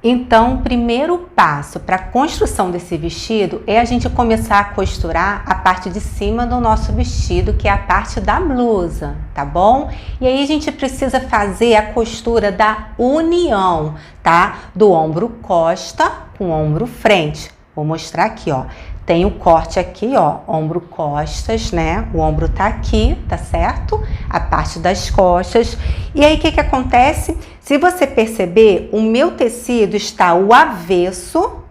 Então, o primeiro passo para a construção desse vestido é a gente começar a costurar a parte de cima do nosso vestido, que é a parte da blusa, tá bom? E aí a gente precisa fazer a costura da união, tá? Do ombro costa com ombro frente. Vou mostrar aqui, ó. Tem o corte aqui, ó, ombro costas, né? O ombro tá aqui, tá certo? A parte das costas. E aí, o que que acontece? Se você perceber, o meu tecido está o avesso,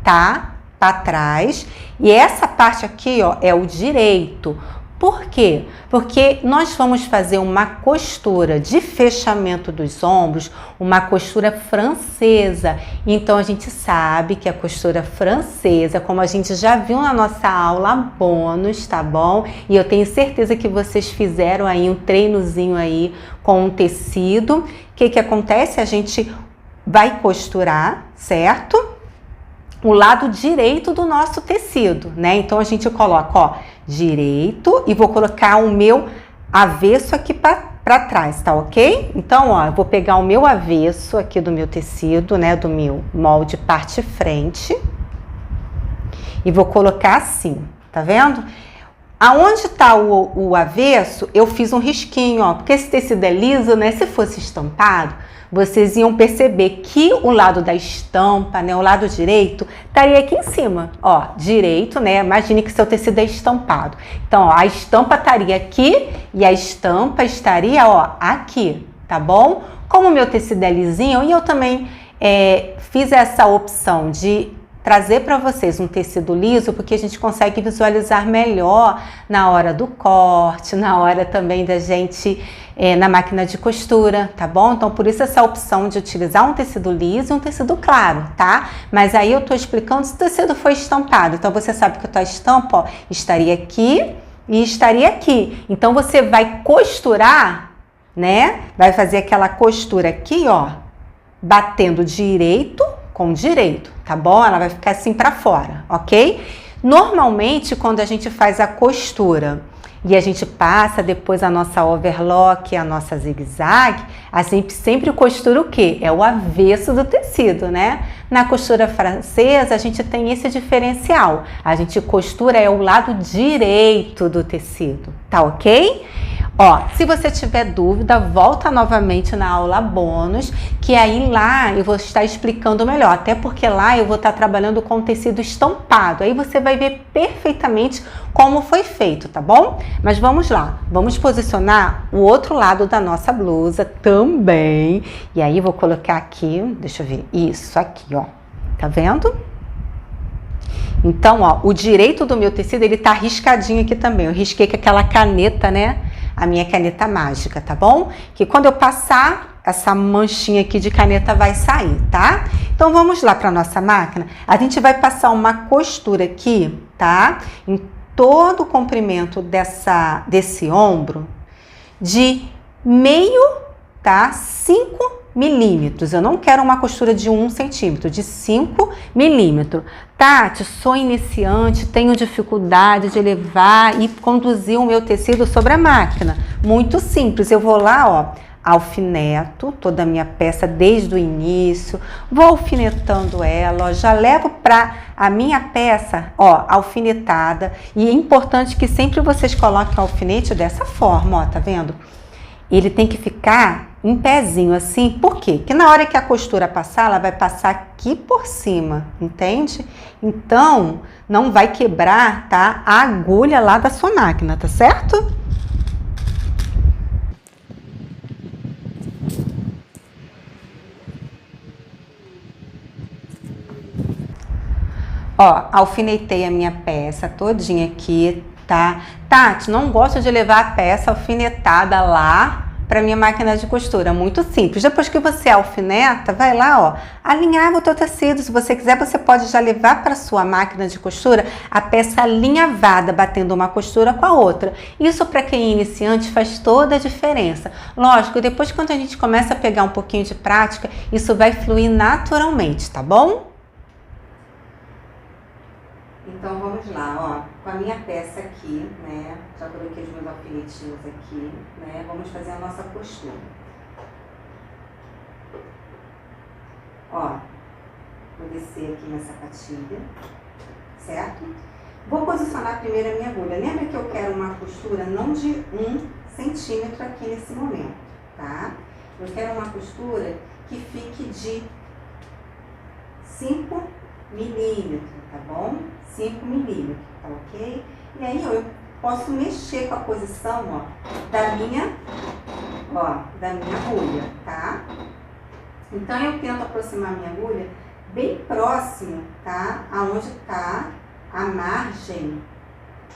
tá? Para trás. E essa parte aqui, ó, é o direito. Por quê? Porque nós vamos fazer uma costura de fechamento dos ombros, uma costura francesa. Então, a gente sabe que a costura francesa, como a gente já viu na nossa aula bônus, tá bom? E eu tenho certeza que vocês fizeram aí um treinozinho aí com o tecido. O que que acontece? A gente vai costurar, certo? O lado direito do nosso tecido, né? Então, a gente coloca, ó, direito e vou colocar o meu avesso aqui para trás, tá ok? Então, ó, eu vou pegar o meu avesso aqui do meu tecido, né? Do meu molde parte frente e vou colocar assim, tá vendo? Aonde tá o avesso, eu fiz um risquinho, ó, porque esse tecido é liso, né? Se fosse estampado, vocês iam perceber que o lado da estampa, né, o lado direito, estaria aqui em cima, ó, direito, né? Imagine que seu tecido é estampado. Então, ó, a estampa estaria aqui e a estampa estaria, ó, aqui, tá bom? Como o meu tecido é lisinho, e eu também fiz essa opção de trazer para vocês um tecido liso, porque a gente consegue visualizar melhor na hora do corte, na hora também da gente na máquina de costura, tá bom? Então, por isso essa opção de utilizar um tecido liso e um tecido claro, tá? Mas aí eu tô explicando se o tecido foi estampado. Então, você sabe que a tua estampa, ó, estaria aqui e estaria aqui. Então, você vai costurar, né? Vai fazer aquela costura aqui, ó, batendo direito com direito, tá bom? Ela vai ficar assim para fora, ok? Normalmente, quando a gente faz a costura e a gente passa depois a nossa overlock, a nossa zigue-zague, a gente sempre costura o quê? É o avesso do tecido, né? Na costura francesa, a gente tem esse diferencial. A gente costura o lado direito do tecido, tá ok? Ó, se você tiver dúvida, volta novamente na aula bônus, que aí lá eu vou estar explicando melhor, até porque lá eu vou estar trabalhando com tecido estampado, aí você vai ver perfeitamente como foi feito, tá bom? Mas vamos lá, vamos posicionar o outro lado da nossa blusa também, e aí vou colocar aqui, deixa eu ver, isso aqui, ó, tá vendo? Então, ó, o direito do meu tecido, ele tá riscadinho aqui também, eu risquei com aquela caneta, né? A minha caneta mágica, tá bom? Que quando eu passar, essa manchinha aqui de caneta vai sair, tá? Então, vamos lá para nossa máquina. A gente vai passar uma costura aqui, tá? Em todo o comprimento desse ombro, de meio, tá? 5 milímetros. Eu não quero uma costura de 1 centímetro, de 5 milímetros. Tati, sou iniciante, tenho dificuldade de levar e conduzir o meu tecido sobre a máquina. Muito simples, eu vou lá, ó, alfineto toda a minha peça desde o início, vou alfinetando ela, ó, já levo para a minha peça, ó, alfinetada. E é importante que sempre vocês coloquem o alfinete dessa forma, ó, tá vendo? Ele tem que ficar em pezinho assim, por quê? Porque na hora que a costura passar, ela vai passar aqui por cima, entende? Então, não vai quebrar, tá? A agulha lá da sua máquina, tá certo? Ó, alfinetei a minha peça todinha aqui, tá? Tati, não gosto de levar a peça alfinetada lá para minha máquina de costura, muito simples. Depois que você alfineta, vai lá, ó, alinhar o teu tecido. Se você quiser, você pode já levar para sua máquina de costura a peça alinhavada, batendo uma costura com a outra. Isso para quem é iniciante faz toda a diferença. Lógico, depois quando a gente começa a pegar um pouquinho de prática, isso vai fluir naturalmente, tá bom? Então, vamos lá, ó, com a minha peça aqui, né, já coloquei os meus alfinetinhos aqui, né, vamos fazer a nossa costura. Ó, vou descer aqui na sapatilha, certo? Vou posicionar primeiro a minha agulha. Lembra que eu quero uma costura não de 1 centímetro aqui nesse momento, tá? Eu quero uma costura que fique de 5 milímetros, tá bom? 5 milímetros, tá ok? E aí, ó, eu posso mexer com a posição, ó, da minha agulha, tá? Então, eu tento aproximar a minha agulha bem próximo, tá? Aonde tá a margem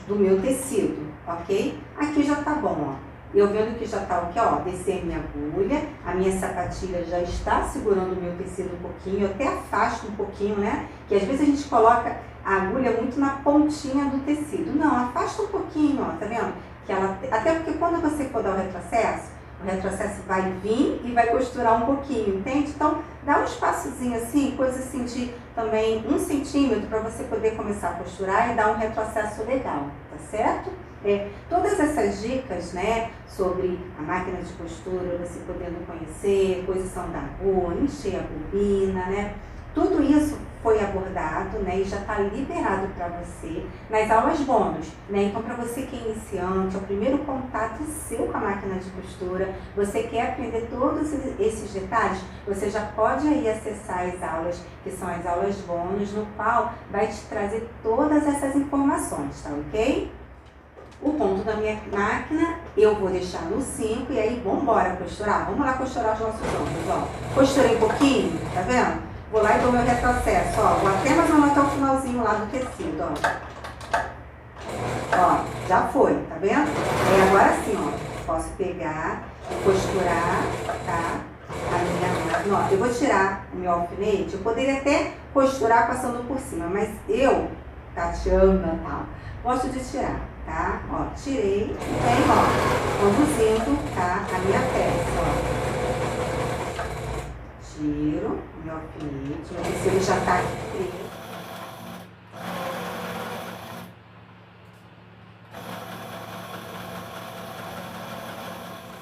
do meu tecido, ok? Aqui já tá bom, ó. Eu vendo que já tá ok, ó, descer a minha agulha, a minha sapatilha já está segurando o meu tecido um pouquinho, eu até afasto um pouquinho, né? Que às vezes a gente coloca a agulha muito na pontinha do tecido. Não, afasta um pouquinho, ó, tá vendo? Que ela, até porque quando você for dar o retrocesso vai vir e vai costurar um pouquinho, entende? Então, dá um espaçozinho assim, coisa assim de também 1 centímetro para você poder começar a costurar e dar um retrocesso legal, tá certo? Todas essas dicas, né, sobre a máquina de costura, você podendo conhecer, posição da agulha, encher a bobina, né? Tudo isso foi abordado, né, e já está liberado para você nas aulas bônus, né? Então, para você que é iniciante, é o primeiro contato seu com a máquina de costura, você quer aprender todos esses detalhes, você já pode aí acessar as aulas, que são as aulas bônus, no qual vai te trazer todas essas informações, tá ok? O ponto da minha máquina eu vou deixar no 5 e aí vamos embora costurar. Vamos lá costurar os nossos ombros, ó. Costurei um pouquinho, tá vendo? Vou lá e dou meu retrocesso, ó. Vou até mais ou menos até o finalzinho lá do tecido, ó. Ó, já foi, tá vendo? Aí agora sim, ó, posso pegar e costurar, tá? A minha máquina, ó. Eu vou tirar o meu alfinete, eu poderia até costurar passando por cima, mas eu, Tatiana, tá? Gosto de tirar, tá? Ó, tirei e vem, ó, conduzindo, tá? A minha peça, ó. Tiro o meu alfinete, meu tecido já tá aqui preto.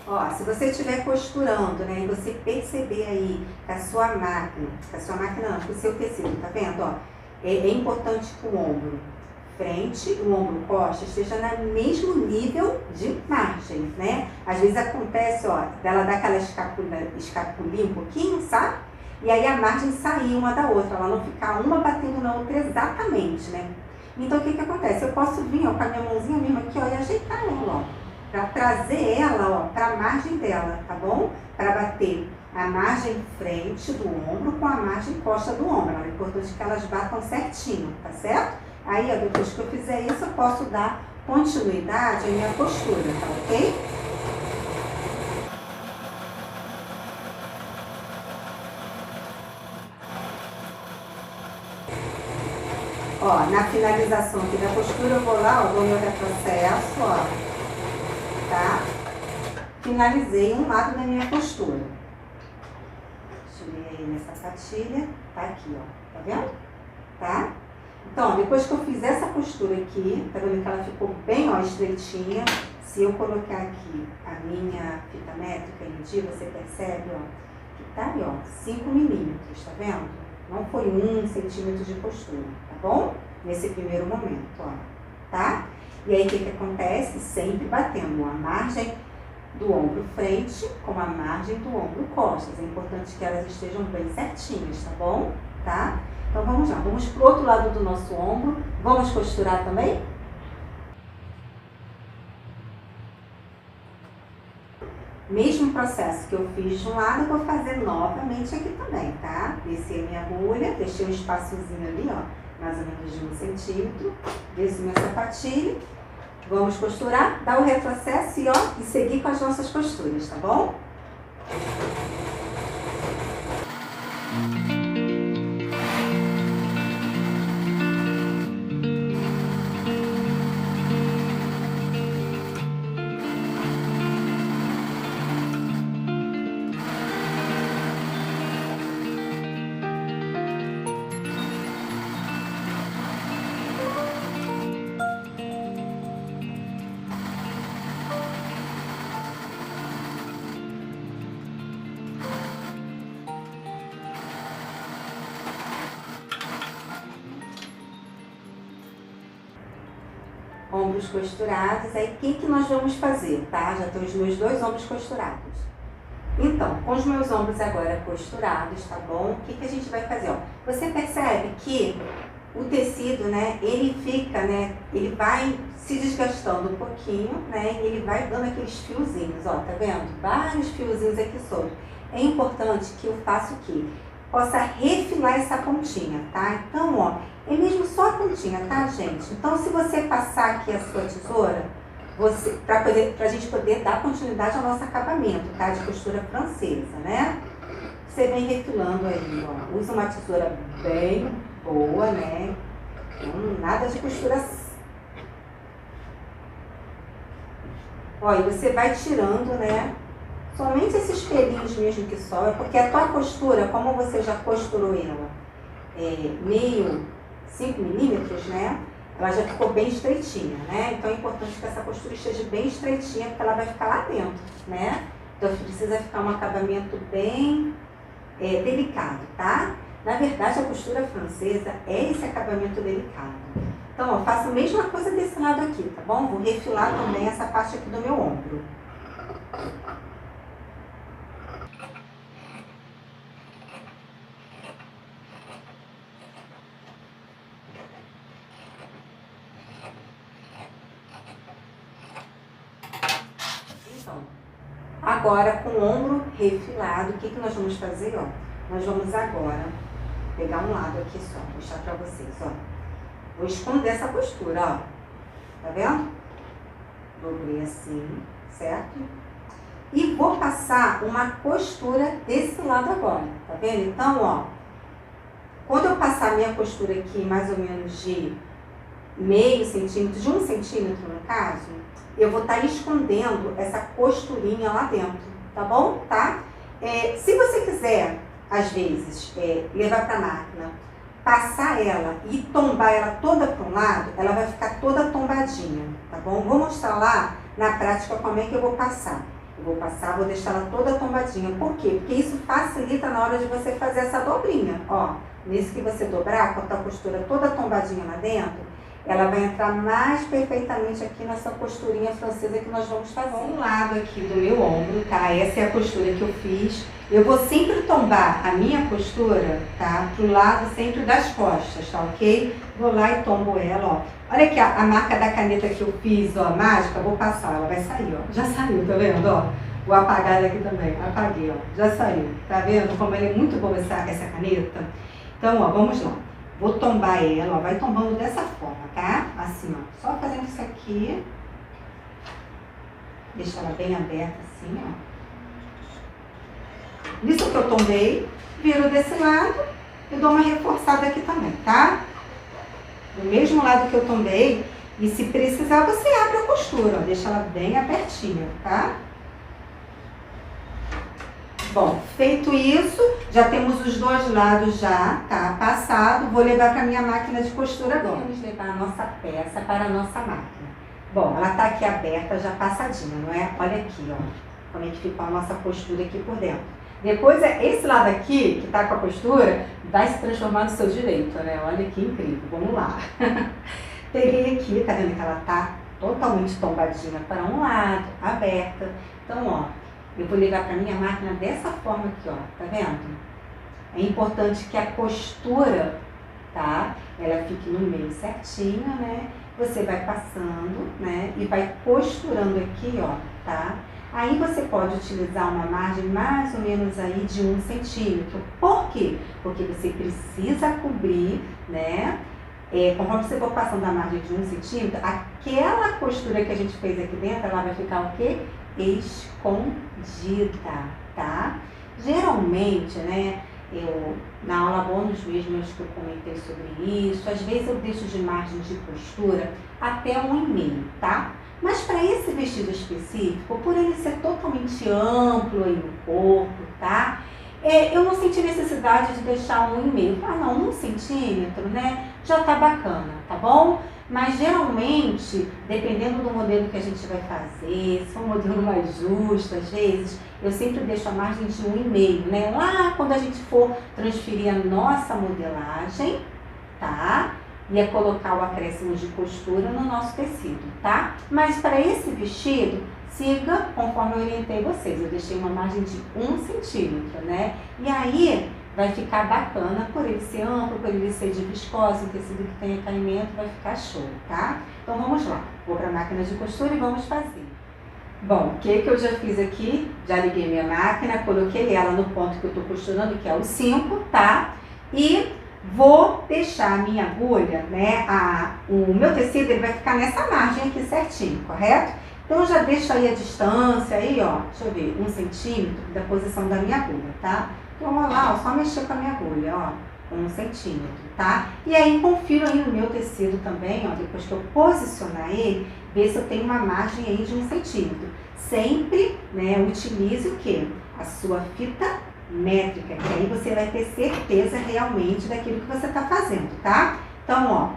Ó, se você estiver costurando, né, e você perceber aí que a sua máquina não, que o seu tecido, tá vendo, ó, é importante que o ombro frente, o ombro costa esteja no mesmo nível de margem, né? Às vezes acontece, ó, dela dar aquela escapulir um pouquinho, sabe? E aí a margem sair uma da outra, ela não ficar uma batendo na outra exatamente, né? Então o que que acontece? Eu posso vir, ó, com a minha mãozinha mesmo aqui, ó, e ajeitar ela, ó, para trazer ela, ó, para a margem dela, tá bom? Para bater a margem frente do ombro com a margem costa do ombro. É importante que elas batam certinho, tá certo? Aí, ó, depois que eu fizer isso, eu posso dar continuidade à minha postura, tá ok? Ó, na finalização aqui da postura, eu vou lá, ó, dou meu retrocesso, ó, tá? Finalizei um lado da minha postura. Tirei aí minha sapatilha, tá aqui, ó, tá vendo? Tá? Então, depois que eu fiz essa costura aqui, tá vendo que ela ficou bem, ó, estreitinha. Se eu colocar aqui a minha fita métrica e medir, você percebe, ó, que tá ali, ó, 5 milímetros, tá vendo? Não foi 1 centímetro de costura, tá bom? Nesse primeiro momento, ó, tá? E aí, o que que acontece? Sempre batendo a margem do ombro frente com a margem do ombro costas. É importante que elas estejam bem certinhas, tá bom? Tá? Então, vamos lá. Vamos pro outro lado do nosso ombro. Vamos costurar também? Mesmo processo que eu fiz de um lado, eu vou fazer novamente aqui também, tá? Desci a minha agulha, deixei um espaçozinho ali, ó, mais ou menos de 1 centímetro. Desço minha sapatilha. Vamos costurar, dar o retrocesso e, ó, e seguir com as nossas costuras, tá bom? ombros costurados. Aí, o que nós vamos fazer, tá? Já tenho os meus 2 ombros costurados. Então, com os meus ombros agora costurados, tá bom? O que a gente vai fazer, ó? Você percebe que o tecido, né, ele fica, né, ele vai se desgastando um pouquinho, né, e ele vai dando aqueles fiozinhos, ó, tá vendo? Vários fiozinhos aqui soltos. É importante que eu faça o quê? Possa refilar essa pontinha, tá? Então, ó, é mesmo só a pontinha, tá, gente? Então, se você passar aqui a sua tesoura, pra gente poder dar continuidade ao nosso acabamento, tá? De costura francesa, né? Você vem refilando aí, ó. Usa uma tesoura bem boa, né? Então, nada de costura. Ó, e você vai tirando, né? Somente esses pelinhos mesmo que sobram, porque a tua costura, como você já costurou ela, meio 5 milímetros, né? Ela já ficou bem estreitinha, né? Então é importante que essa costura esteja bem estreitinha, porque ela vai ficar lá dentro, né? Então precisa ficar um acabamento bem delicado, tá? Na verdade, a costura francesa é esse acabamento delicado. Então, ó, faço a mesma coisa desse lado aqui, tá bom? Vou refilar também essa parte aqui do meu ombro. Então, agora com o ombro refilado, o que nós vamos fazer, ó? Nós vamos agora pegar um lado aqui só, mostrar pra vocês, ó. Vou esconder essa costura, ó. Tá vendo? Dobrei assim, certo? E vou passar uma costura desse lado agora, tá vendo? Então, ó, quando eu passar a minha costura aqui, mais ou menos de meio centímetro, de 1 centímetro no caso, eu vou estar escondendo essa costurinha lá dentro, tá bom? Tá? Se você quiser, às vezes, levar para a máquina, passar ela e tombar ela toda para um lado, ela vai ficar toda tombadinha, tá bom? Vou mostrar lá na prática como é que eu vou passar. Eu vou passar, vou deixar ela toda tombadinha. Por quê? Porque isso facilita na hora de você fazer essa dobrinha, ó. Nesse que você dobrar, com a costura toda tombadinha lá dentro, ela vai entrar mais perfeitamente aqui nessa costurinha francesa que nós vamos fazer. Um lado aqui do meu ombro, tá? Essa é a costura que eu fiz. Eu vou sempre tombar a minha costura, tá? Pro lado sempre das costas, tá ok? Vou lá e tombo ela, ó. Olha aqui a marca da caneta que eu fiz, ó, mágica, vou passar, ela vai sair, ó. Já saiu, tá vendo, ó? Vou apagar ela aqui também, apaguei, ó. Já saiu, tá vendo como ela é muito boa essa caneta? Então, ó, vamos lá. Vou tombar ela, ó, vai tombando dessa forma, tá? Assim, ó, só fazendo isso aqui. Deixa ela bem aberta assim, ó. Nisso que eu tombei, viro desse lado e dou uma reforçada aqui também, tá? Do mesmo lado que eu tombei, e se precisar você abre a costura, ó, deixa ela bem abertinha, tá? Bom, feito isso, já temos os 2 lados já, tá? Passado, vou levar para minha máquina de costura agora. Vamos levar a nossa peça para a nossa máquina. Bom, ela tá aqui aberta, já passadinha, não é? Olha aqui, ó, como é que ficou a nossa costura aqui por dentro. Depois, esse lado aqui, que tá com a costura, vai se transformar no seu direito, né? Olha que incrível, vamos lá. Peguei aqui, tá vendo que ela tá totalmente tombadinha para um lado, aberta. Então, ó, eu vou levar para minha máquina dessa forma aqui, ó, tá vendo? É importante que a costura, tá? Ela fique no meio certinho, né? Você vai passando, né? E vai costurando aqui, ó, tá? Aí você pode utilizar uma margem mais ou menos aí de 1 centímetro. Por quê? Porque você precisa cobrir, né? Conforme você for passando a margem de 1 centímetro, aquela costura que a gente fez aqui dentro, ela vai ficar o quê? Escondida, tá? Geralmente, né, na aula bônus mesmo, acho que eu comentei sobre isso, às vezes eu deixo de margem de costura até 1,5, tá? Mas para esse vestido específico, por ele ser totalmente amplo aí no corpo, tá? Eu não senti necessidade de deixar 1,5. Ah, não, 1 centímetro, né? Já tá bacana, tá bom? Mas geralmente, dependendo do modelo que a gente vai fazer, se for um modelo mais justo, às vezes, eu sempre deixo a margem de 1,5, né? Lá quando a gente for transferir a nossa modelagem, tá? ia colocar o acréscimo de costura no nosso tecido, tá? Mas para esse vestido, siga conforme eu orientei vocês. Eu deixei uma margem de 1 centímetro, né? E aí vai ficar bacana, por ele ser amplo, por ele ser de viscose, um tecido que tenha caimento, vai ficar show, tá? Então vamos lá, vou para a máquina de costura e vamos fazer. Bom, o que eu já fiz aqui? Já liguei minha máquina, coloquei ela no ponto que eu tô costurando, que é o 5, tá? E vou deixar a minha agulha, né, o meu tecido ele vai ficar nessa margem aqui certinho, correto? Então eu já deixo aí a distância, aí ó, deixa eu ver, 1 centímetro da posição da minha agulha, tá? Então olha lá, ó, só mexer com a minha agulha, ó, 1 centímetro, tá? E aí confiro aí no meu tecido também, ó, depois que eu posicionar ele, ver se eu tenho uma margem aí de 1 centímetro. Sempre, né, utilize o quê? A sua fita métrica, que aí você vai ter certeza realmente daquilo que você está fazendo, tá? Então, ó,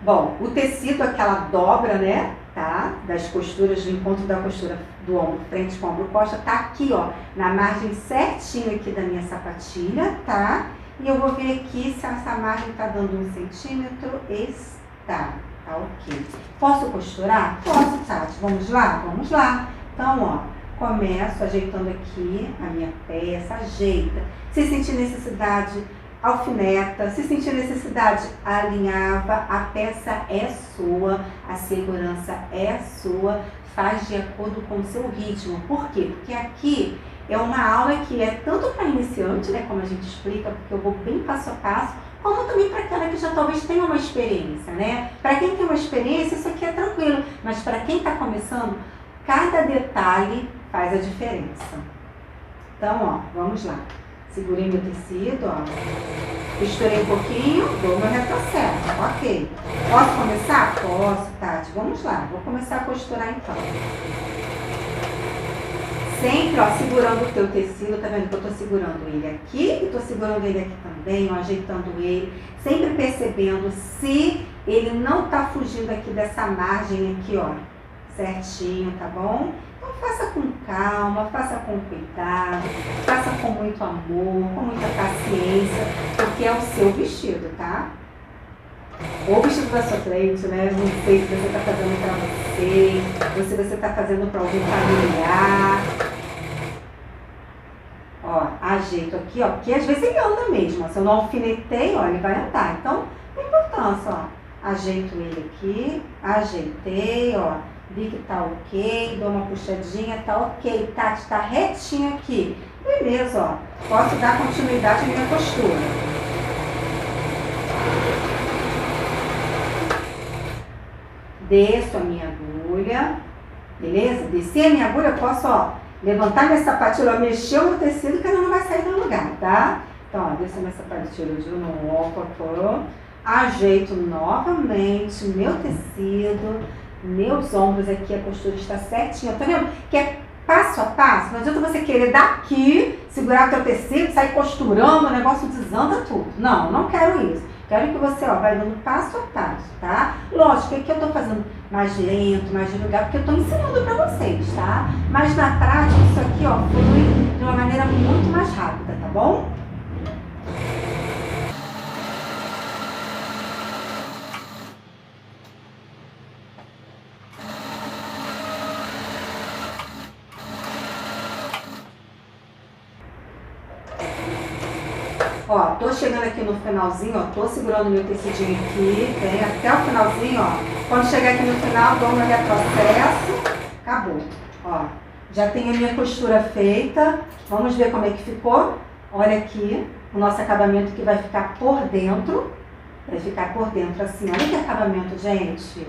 bom, o tecido, aquela dobra, né, tá? Das costuras, do encontro da costura do ombro frente com o ombro costa, tá aqui, ó, na margem certinho aqui da minha sapatilha, tá? E eu vou ver aqui se essa margem tá dando 1 centímetro, está, tá ok. Posso costurar? Posso, Tati. Vamos lá? Vamos lá. Então, ó, começo ajeitando aqui a minha peça, ajeita. Se sentir necessidade, alfineta. Se sentir necessidade, alinhava. A peça é sua, a segurança é sua. Faz de acordo com o seu ritmo. Por quê? Porque aqui é uma aula que é tanto para iniciante, né, como a gente explica, porque eu vou bem passo a passo, como também para aquela que já talvez tenha uma experiência, né? Para quem tem uma experiência, isso aqui é tranquilo, mas para quem está começando, cada detalhe faz a diferença. Então, ó, vamos lá. Segurei meu tecido, ó. Costurei um pouquinho, dou meu retrocesso, ok. Posso começar? Posso, Tati. Vamos lá, vou começar a costurar então. Sempre, ó, segurando o teu tecido, tá vendo que eu tô segurando ele aqui e tô segurando ele aqui também, ó, ajeitando ele. Sempre percebendo se ele não tá fugindo aqui dessa margem aqui, ó, certinho, tá bom? Então faça com calma, faça com cuidado, faça com muito amor, com muita paciência, porque é o seu vestido, tá? Ou o vestido da sua cliente, né? Não sei se você está fazendo para você, ou se você está fazendo para algum familiar. Ó, ajeito aqui, ó, porque às vezes ele anda mesmo. Ó, se eu não alfinetei, ó, ele vai andar. Então, tem importância, ó. Ajeito ele aqui, ajeitei, ó. Vi que tá ok, dou uma puxadinha, tá ok, Tati, tá retinho aqui. Beleza, ó. Posso dar continuidade à minha costura. Desço a minha agulha, beleza? Desci a minha agulha, eu posso, ó, levantar minha sapatilha, mexer o meu tecido, que ela não vai sair do lugar, tá? Então, ó, desço a minha sapatilha de novo, ajeito novamente meu tecido, meus ombros aqui, a costura está certinha, tá vendo? Que é passo a passo, não adianta você querer daqui, segurar o teu tecido, sair costurando, o negócio desanda tudo. Não, não quero isso. Quero que você, ó, vai dando passo a passo, tá? Lógico que aqui eu tô fazendo mais lento, mais devagar, porque eu tô ensinando pra vocês, tá? Mas na prática, isso aqui, ó, flui de uma maneira muito mais rápida, tá bom? Ó, tô chegando aqui no finalzinho, ó, tô segurando meu tecidinho aqui, vem até o finalzinho, ó. Quando chegar aqui no final, dou meu retrocesso, acabou. Ó, já tenho a minha costura feita, vamos ver como é que ficou. Olha aqui, o nosso acabamento que vai ficar por dentro, assim, olha que acabamento, gente.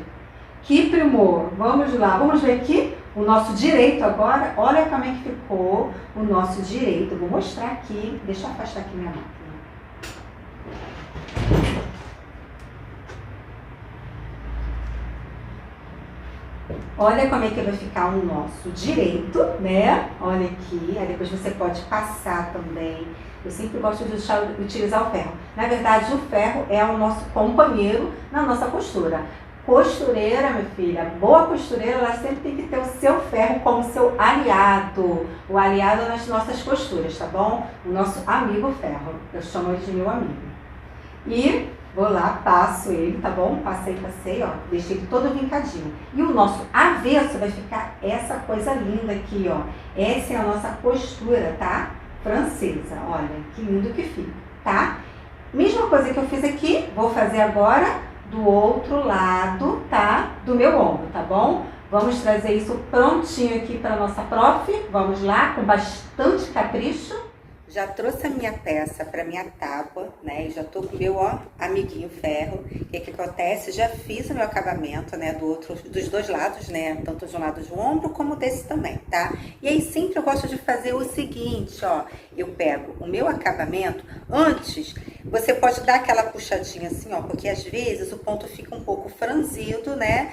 Que primor, vamos lá, vamos ver aqui o nosso direito agora, olha como é que ficou o nosso direito. Vou mostrar aqui, deixa eu afastar aqui minha máquina. Olha como é que vai ficar o nosso direito, né? Olha aqui, aí depois você pode passar também. Eu sempre gosto de utilizar o ferro. Na verdade, o ferro é o nosso companheiro na nossa costura. Costureira, minha filha, boa costureira, ela sempre tem que ter o seu ferro como seu aliado. O aliado nas nossas costuras, tá bom? O nosso amigo ferro. Eu chamo ele de meu amigo. E vou lá, passo ele, tá bom? Passei, ó, deixei ele todo vincadinho. E o nosso avesso vai ficar essa coisa linda aqui, ó. Essa é a nossa costura, tá? Francesa, olha, que lindo que fica, tá? Mesma coisa que eu fiz aqui, vou fazer agora do outro lado, tá? Do meu ombro, tá bom? Vamos trazer isso prontinho aqui para nossa prof. Vamos lá, com bastante capricho. Já trouxe a minha peça para minha tábua, né? E já tô com o meu, ó, amiguinho ferro. O que acontece? Já fiz o meu acabamento, né? Dos dois lados, né? Tanto de um lado do ombro como desse também, tá? E aí sempre eu gosto de fazer o seguinte, ó. Eu pego o meu acabamento antes. Você pode dar aquela puxadinha assim, ó, porque às vezes o ponto fica um pouco franzido, né?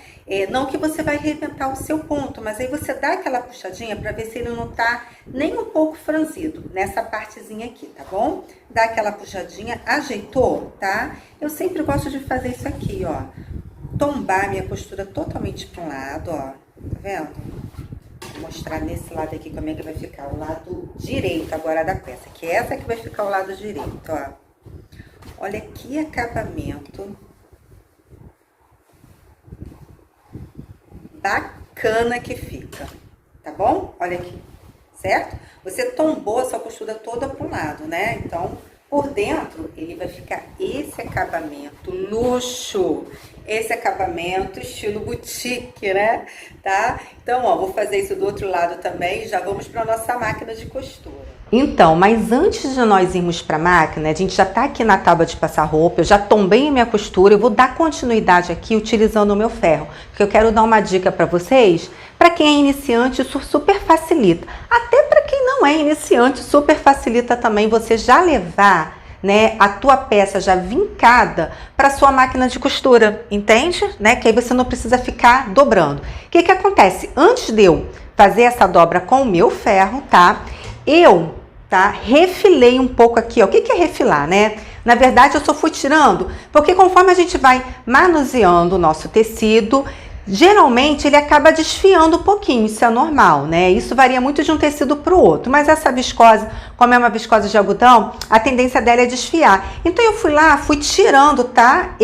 Não que você vai arrebentar o seu ponto, mas aí você dá aquela puxadinha para ver se ele não tá nem um pouco franzido nessa partezinha aqui, tá bom? Dá aquela puxadinha, ajeitou, tá? Eu sempre gosto de fazer isso aqui, ó. Tombar minha costura totalmente para um lado, ó. Tá vendo? Vou mostrar nesse lado aqui como é que vai ficar o lado direito agora da peça, que é essa que vai ficar o lado direito, ó. Olha que acabamento bacana que fica, tá bom? Olha aqui, certo? Você tombou a sua costura toda para um lado, né? Então, por dentro, ele vai ficar esse acabamento luxo, esse acabamento estilo boutique, né? Tá? Então, ó, vou fazer isso do outro lado também e já vamos para nossa máquina de costura. Então, mas antes de nós irmos para a máquina, a gente já tá aqui na tábua de passar roupa, eu já tombei a minha costura, eu vou dar continuidade aqui utilizando o meu ferro, porque eu quero dar uma dica para vocês. Para quem é iniciante, isso super facilita. Até para quem não é iniciante, super facilita também você já levar, né, a tua peça já vincada para sua máquina de costura, entende? Né? Que aí você não precisa ficar dobrando. O que acontece? Antes de eu fazer essa dobra com o meu ferro, tá? Refilei um pouco aqui, ó. O que é refilar, né? Na verdade, eu só fui tirando, porque conforme a gente vai manuseando o nosso tecido, geralmente ele acaba desfiando um pouquinho, isso é normal, né? Isso varia muito de um tecido para o outro, mas essa viscose, como é uma viscose de algodão, a tendência dela é desfiar. Então eu fui lá, fui tirando, tá?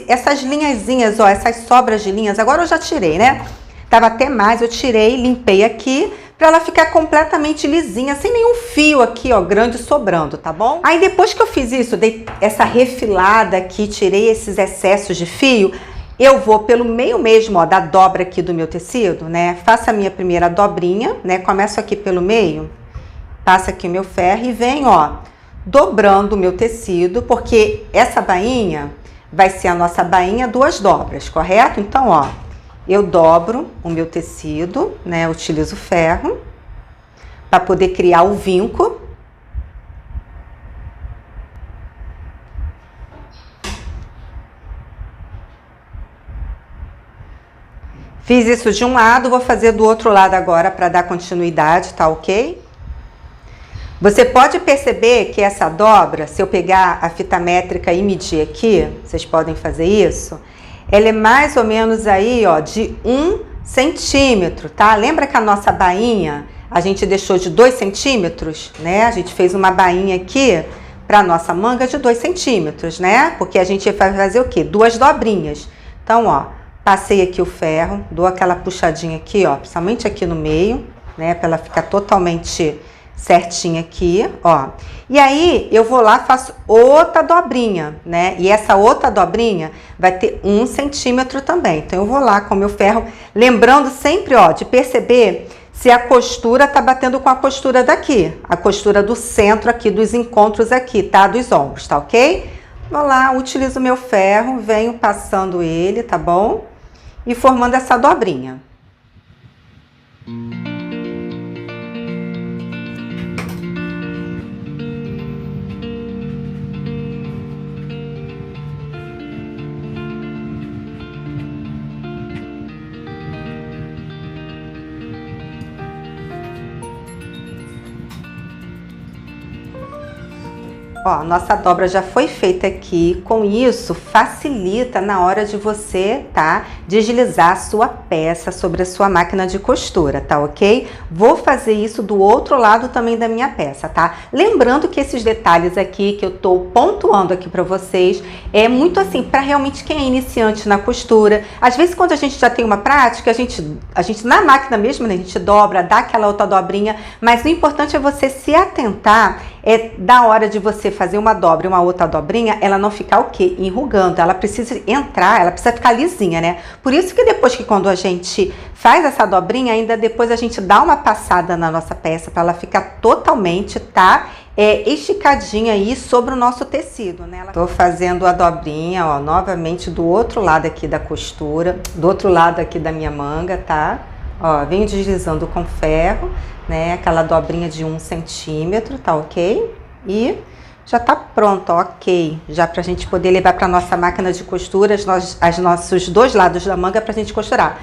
Essas linhazinhas, ó, essas sobras de linhas, agora eu já tirei, né? Tava até mais, eu tirei, limpei aqui, para ela ficar completamente lisinha, sem nenhum fio aqui, ó, grande sobrando, tá bom? Aí depois que eu fiz isso, dei essa refilada aqui, tirei esses excessos de fio, eu vou pelo meio mesmo, ó, da dobra aqui do meu tecido, né? Faço a minha primeira dobrinha, né? Começo aqui pelo meio, passo aqui o meu ferro e venho, ó, dobrando o meu tecido, porque essa bainha vai ser a nossa bainha duas dobras, correto? Então, ó, eu dobro o meu tecido, né? Utilizo ferro para poder criar o vinco. Fiz isso de um lado, vou fazer do outro lado agora para dar continuidade, tá ok? Você pode perceber que essa dobra, se eu pegar a fita métrica e medir aqui, vocês podem fazer isso, ela é mais ou menos aí, ó, de 1 centímetro, tá? Lembra que a nossa bainha, a gente deixou de 2 centímetros, né? A gente fez uma bainha aqui para nossa manga de 2 centímetros, né? Porque a gente vai fazer o quê? Duas dobrinhas. Então, ó, passei aqui o ferro, dou aquela puxadinha aqui, ó, principalmente aqui no meio, né? Para ela ficar totalmente certinha aqui, ó. E aí, eu vou lá, faço outra dobrinha, né? E essa outra dobrinha vai ter 1 centímetro também. Então, eu vou lá com o meu ferro, lembrando sempre, ó, de perceber se a costura tá batendo com a costura daqui, a costura do centro aqui, dos encontros aqui, tá? Dos ombros, tá ok? Vou lá, utilizo o meu ferro, venho passando ele, tá bom? E formando essa dobrinha. Ó, nossa dobra já foi feita aqui. Com isso, facilita na hora de você, tá, deslizar a sua peça sobre a sua máquina de costura, tá ok? Vou fazer isso do outro lado também da minha peça, tá? Lembrando que esses detalhes aqui que eu tô pontuando aqui pra vocês, é muito assim, pra realmente quem é iniciante na costura. Às vezes, quando a gente já tem uma prática, a gente na máquina mesmo, né, a gente dobra, dá aquela outra dobrinha, mas o importante é você se atentar, da hora de você fazer uma dobra e uma outra dobrinha, ela não ficar o quê? Enrugando. Ela precisa entrar, ela precisa ficar lisinha, né? Por isso que depois que quando a gente faz essa dobrinha, ainda depois a gente dá uma passada na nossa peça para ela ficar totalmente, tá? Esticadinha aí sobre o nosso tecido, né? Tô fazendo a dobrinha, ó, novamente do outro lado aqui da costura, do outro lado aqui da minha manga, tá? Ó, venho deslizando com ferro, né? Aquela dobrinha de 1 centímetro, tá ok? E já tá pronto, ó, ok. Já pra gente poder levar pra nossa máquina de costura os nossos dois lados da manga pra gente costurar.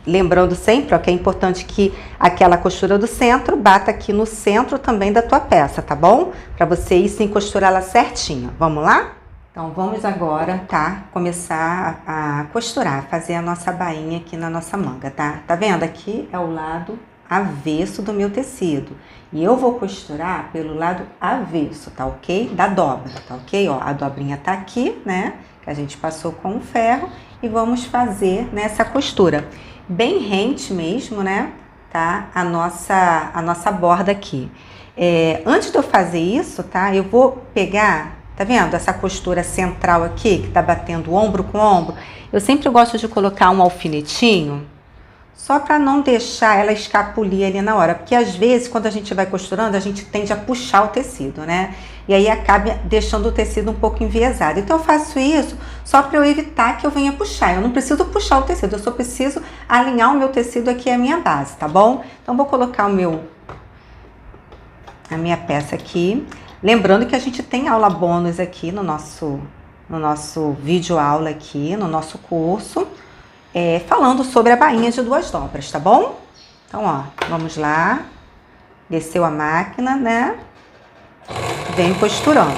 Lembrando sempre, ó, que é importante que aquela costura do centro bata aqui no centro também da tua peça, tá bom? Pra você ir sim costurar ela certinho. Vamos lá? Então, vamos agora, tá? Começar a costurar, fazer a nossa bainha aqui na nossa manga, tá? Tá vendo? Aqui é o lado avesso do meu tecido. E eu vou costurar pelo lado avesso, tá ok? Da dobra, tá ok? Ó, a dobrinha tá aqui, né? Que a gente passou com o ferro. E vamos fazer nessa costura. Bem rente mesmo, né? Tá? A nossa borda aqui. Antes de eu fazer isso, tá? Eu vou pegar... Tá vendo essa costura central aqui, que tá batendo ombro com ombro? Eu sempre gosto de colocar um alfinetinho, só para não deixar ela escapulir ali na hora. Porque às vezes, quando a gente vai costurando, a gente tende a puxar o tecido, né? E aí acaba deixando o tecido um pouco enviesado. Então eu faço isso só para eu evitar que eu venha puxar. Eu não preciso puxar o tecido, eu só preciso alinhar o meu tecido aqui, a minha base, tá bom? Então vou colocar a minha peça aqui. Lembrando que a gente tem aula bônus aqui no nosso vídeo aula aqui, no nosso curso, falando sobre a bainha de 2 dobras, tá bom? Então, ó, vamos lá. Desceu a máquina, né? Venho costurando.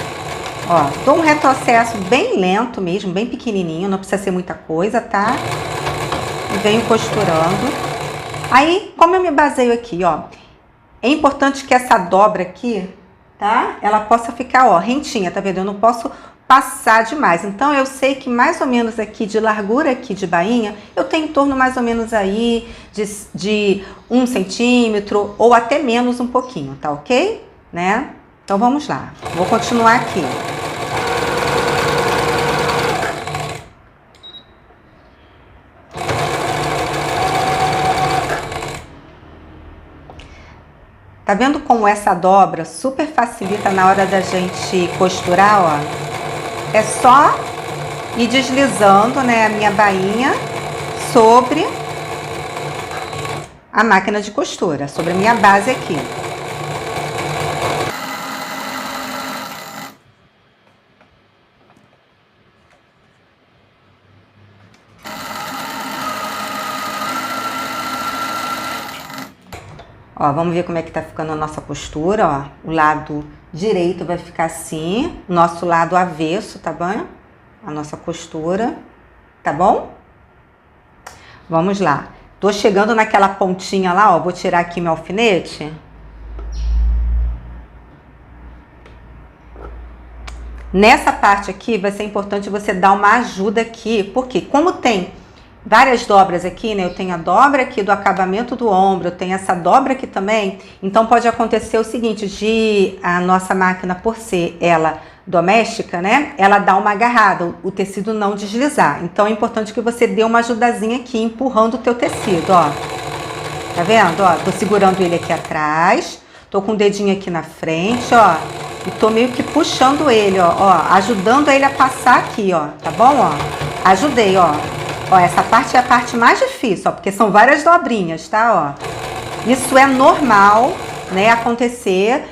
Ó, dou um retrocesso bem lento mesmo, bem pequenininho, não precisa ser muita coisa, tá? E venho costurando. Aí, como eu me baseio aqui, ó, é importante que essa dobra aqui, tá? Ela possa ficar, ó, rentinha, tá vendo? Eu não posso passar demais. Então, eu sei que mais ou menos aqui de largura aqui de bainha, eu tenho em torno mais ou menos aí de 1 centímetro ou até menos um pouquinho, tá ok? Né? Então, vamos lá. Vou continuar aqui. Tá vendo como essa dobra super facilita na hora da gente costurar, ó? É só ir deslizando, né, a minha bainha sobre a máquina de costura, sobre a minha base aqui. Ó, vamos ver como é que tá ficando a nossa costura, ó. O lado direito vai ficar assim, o nosso lado avesso, tá bom? A nossa costura, tá bom? Vamos lá. Tô chegando naquela pontinha lá, ó, vou tirar aqui meu alfinete. Nessa parte aqui vai ser importante você dar uma ajuda aqui, porque como tem várias dobras aqui, né? Eu tenho a dobra aqui do acabamento do ombro, eu tenho essa dobra aqui também. Então pode acontecer o seguinte, de a nossa máquina, por ser ela doméstica, né? Ela dá uma agarrada, o tecido não deslizar. Então é importante que você dê uma ajudazinha aqui, empurrando o teu tecido, ó. Tá vendo? Ó, tô segurando ele aqui atrás, tô com o dedinho aqui na frente, ó. E tô meio que puxando ele, ó, ajudando ele a passar aqui, ó. Tá bom, ó? Ajudei, ó. Ó, essa parte é a parte mais difícil, ó, porque são várias dobrinhas, tá, ó. Isso é normal, né, acontecer.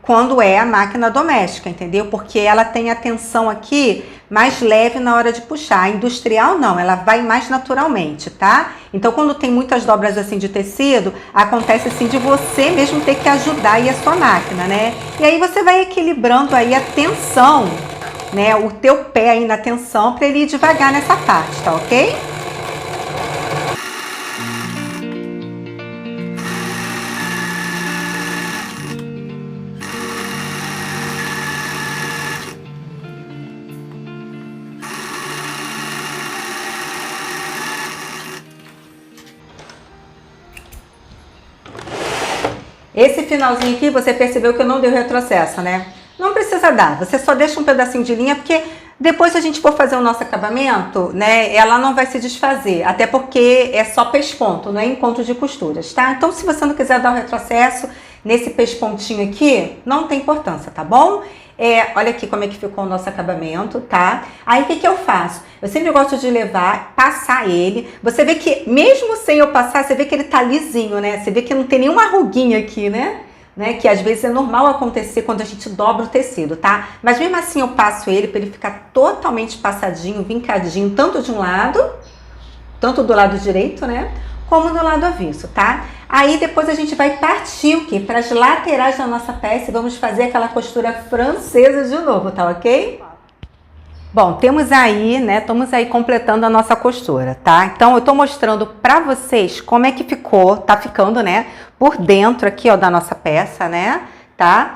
quando é a máquina doméstica, entendeu? Porque ela tem a tensão aqui mais leve na hora de puxar. A industrial não, ela vai mais naturalmente, tá? Então, quando tem muitas dobras assim de tecido, acontece assim de você mesmo ter que ajudar aí a sua máquina, né? E aí você vai equilibrando aí a tensão, né? O teu pé aí na tensão para ele ir devagar nessa parte, tá ok? Esse finalzinho aqui, você percebeu que eu não dei o retrocesso, né? Não precisa dar, você só deixa um pedacinho de linha, porque depois se a gente for fazer o nosso acabamento, né, ela não vai se desfazer, até porque é só pesponto, não é encontro de costuras, tá? Então, se você não quiser dar o retrocesso nesse pespontinho aqui, não tem importância, tá bom? Olha aqui como é que ficou o nosso acabamento, tá? Aí, o que eu faço? Eu sempre gosto de levar, passar ele. Você vê que, mesmo sem eu passar, você vê que ele tá lisinho, né? Você vê que não tem nenhuma ruguinha aqui, né? Que às vezes é normal acontecer quando a gente dobra o tecido, tá? Mas mesmo assim eu passo ele para ele ficar totalmente passadinho, vincadinho, tanto de um lado, tanto do lado direito, né? Como do lado avesso, tá? Aí depois a gente vai partir o quê? Para as laterais da nossa peça e vamos fazer aquela costura francesa de novo, tá ok? Bom, temos aí, né? Estamos aí completando a nossa costura, tá? Então eu tô mostrando para vocês como é que ficou, tá ficando, né? Por dentro aqui, ó, da nossa peça, né? Tá?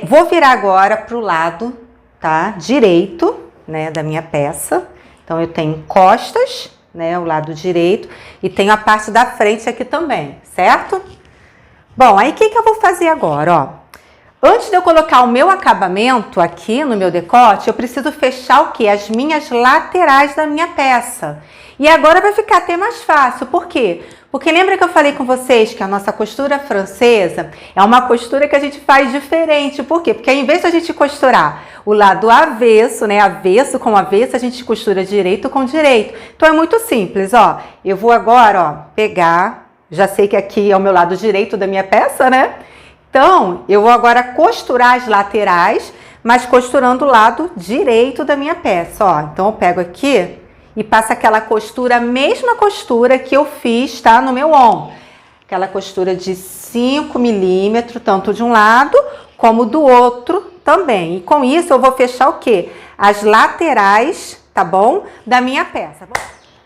Vou virar agora pro lado, tá? Direito, né? Da minha peça. Então eu tenho costas, né? O lado direito e tenho a parte da frente aqui também, certo? Bom, aí o que eu vou fazer agora, ó? Antes de eu colocar o meu acabamento aqui no meu decote, eu preciso fechar o quê? As minhas laterais da minha peça. E agora vai ficar até mais fácil. Por quê? Porque lembra que eu falei com vocês que a nossa costura francesa é uma costura que a gente faz diferente. Por quê? Porque ao invés de a gente costurar o lado avesso, né? Avesso com avesso, a gente costura direito com direito. Então é muito simples, ó. Eu vou agora, ó, pegar, já sei que aqui é o meu lado direito da minha peça, né? Então, eu vou agora costurar as laterais, mas costurando o lado direito da minha peça, ó. Então, eu pego aqui e passo aquela costura, a mesma costura que eu fiz, tá? No meu ombro. Aquela costura de 5 milímetros, tanto de um lado como do outro também. E com isso, eu vou fechar o quê? As laterais, tá bom? Da minha peça.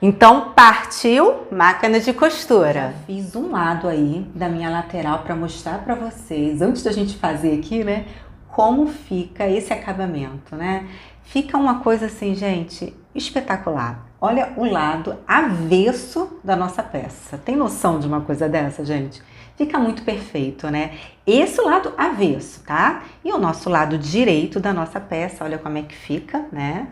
Então, partiu máquina de costura. Já fiz um lado aí da minha lateral para mostrar para vocês, antes da gente fazer aqui, né, como fica esse acabamento, né? Fica uma coisa assim, gente, espetacular. Olha o lado avesso da nossa peça. Tem noção de uma coisa dessa, gente? Fica muito perfeito, né? Esse lado avesso, tá? E o nosso lado direito da nossa peça, olha como é que fica, né?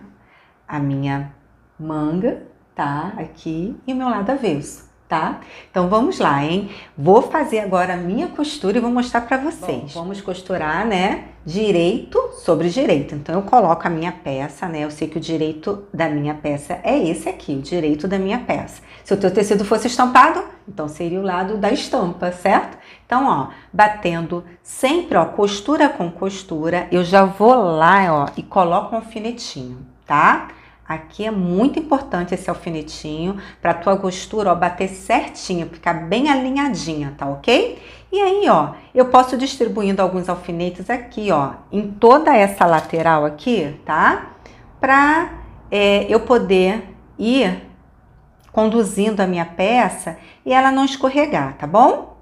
A minha manga, tá? Aqui, e o meu lado avesso, tá? Então, vamos lá, hein? Vou fazer agora a minha costura e vou mostrar pra vocês. Bom, vamos costurar, né? Direito sobre direito. Então, eu coloco a minha peça, né? Eu sei que o direito da minha peça é esse aqui, o direito da minha peça. Se o teu tecido fosse estampado, então seria o lado da estampa, certo? Então, ó, batendo sempre, ó, costura com costura, eu já vou lá, ó, e coloco um alfinetinho, tá? Aqui é muito importante esse alfinetinho para a tua costura, ó, bater certinho, ficar bem alinhadinha, tá ok? E aí, ó, eu posso ir distribuindo alguns alfinetes aqui, ó, em toda essa lateral aqui, tá? Para eu poder ir conduzindo a minha peça e ela não escorregar, tá bom?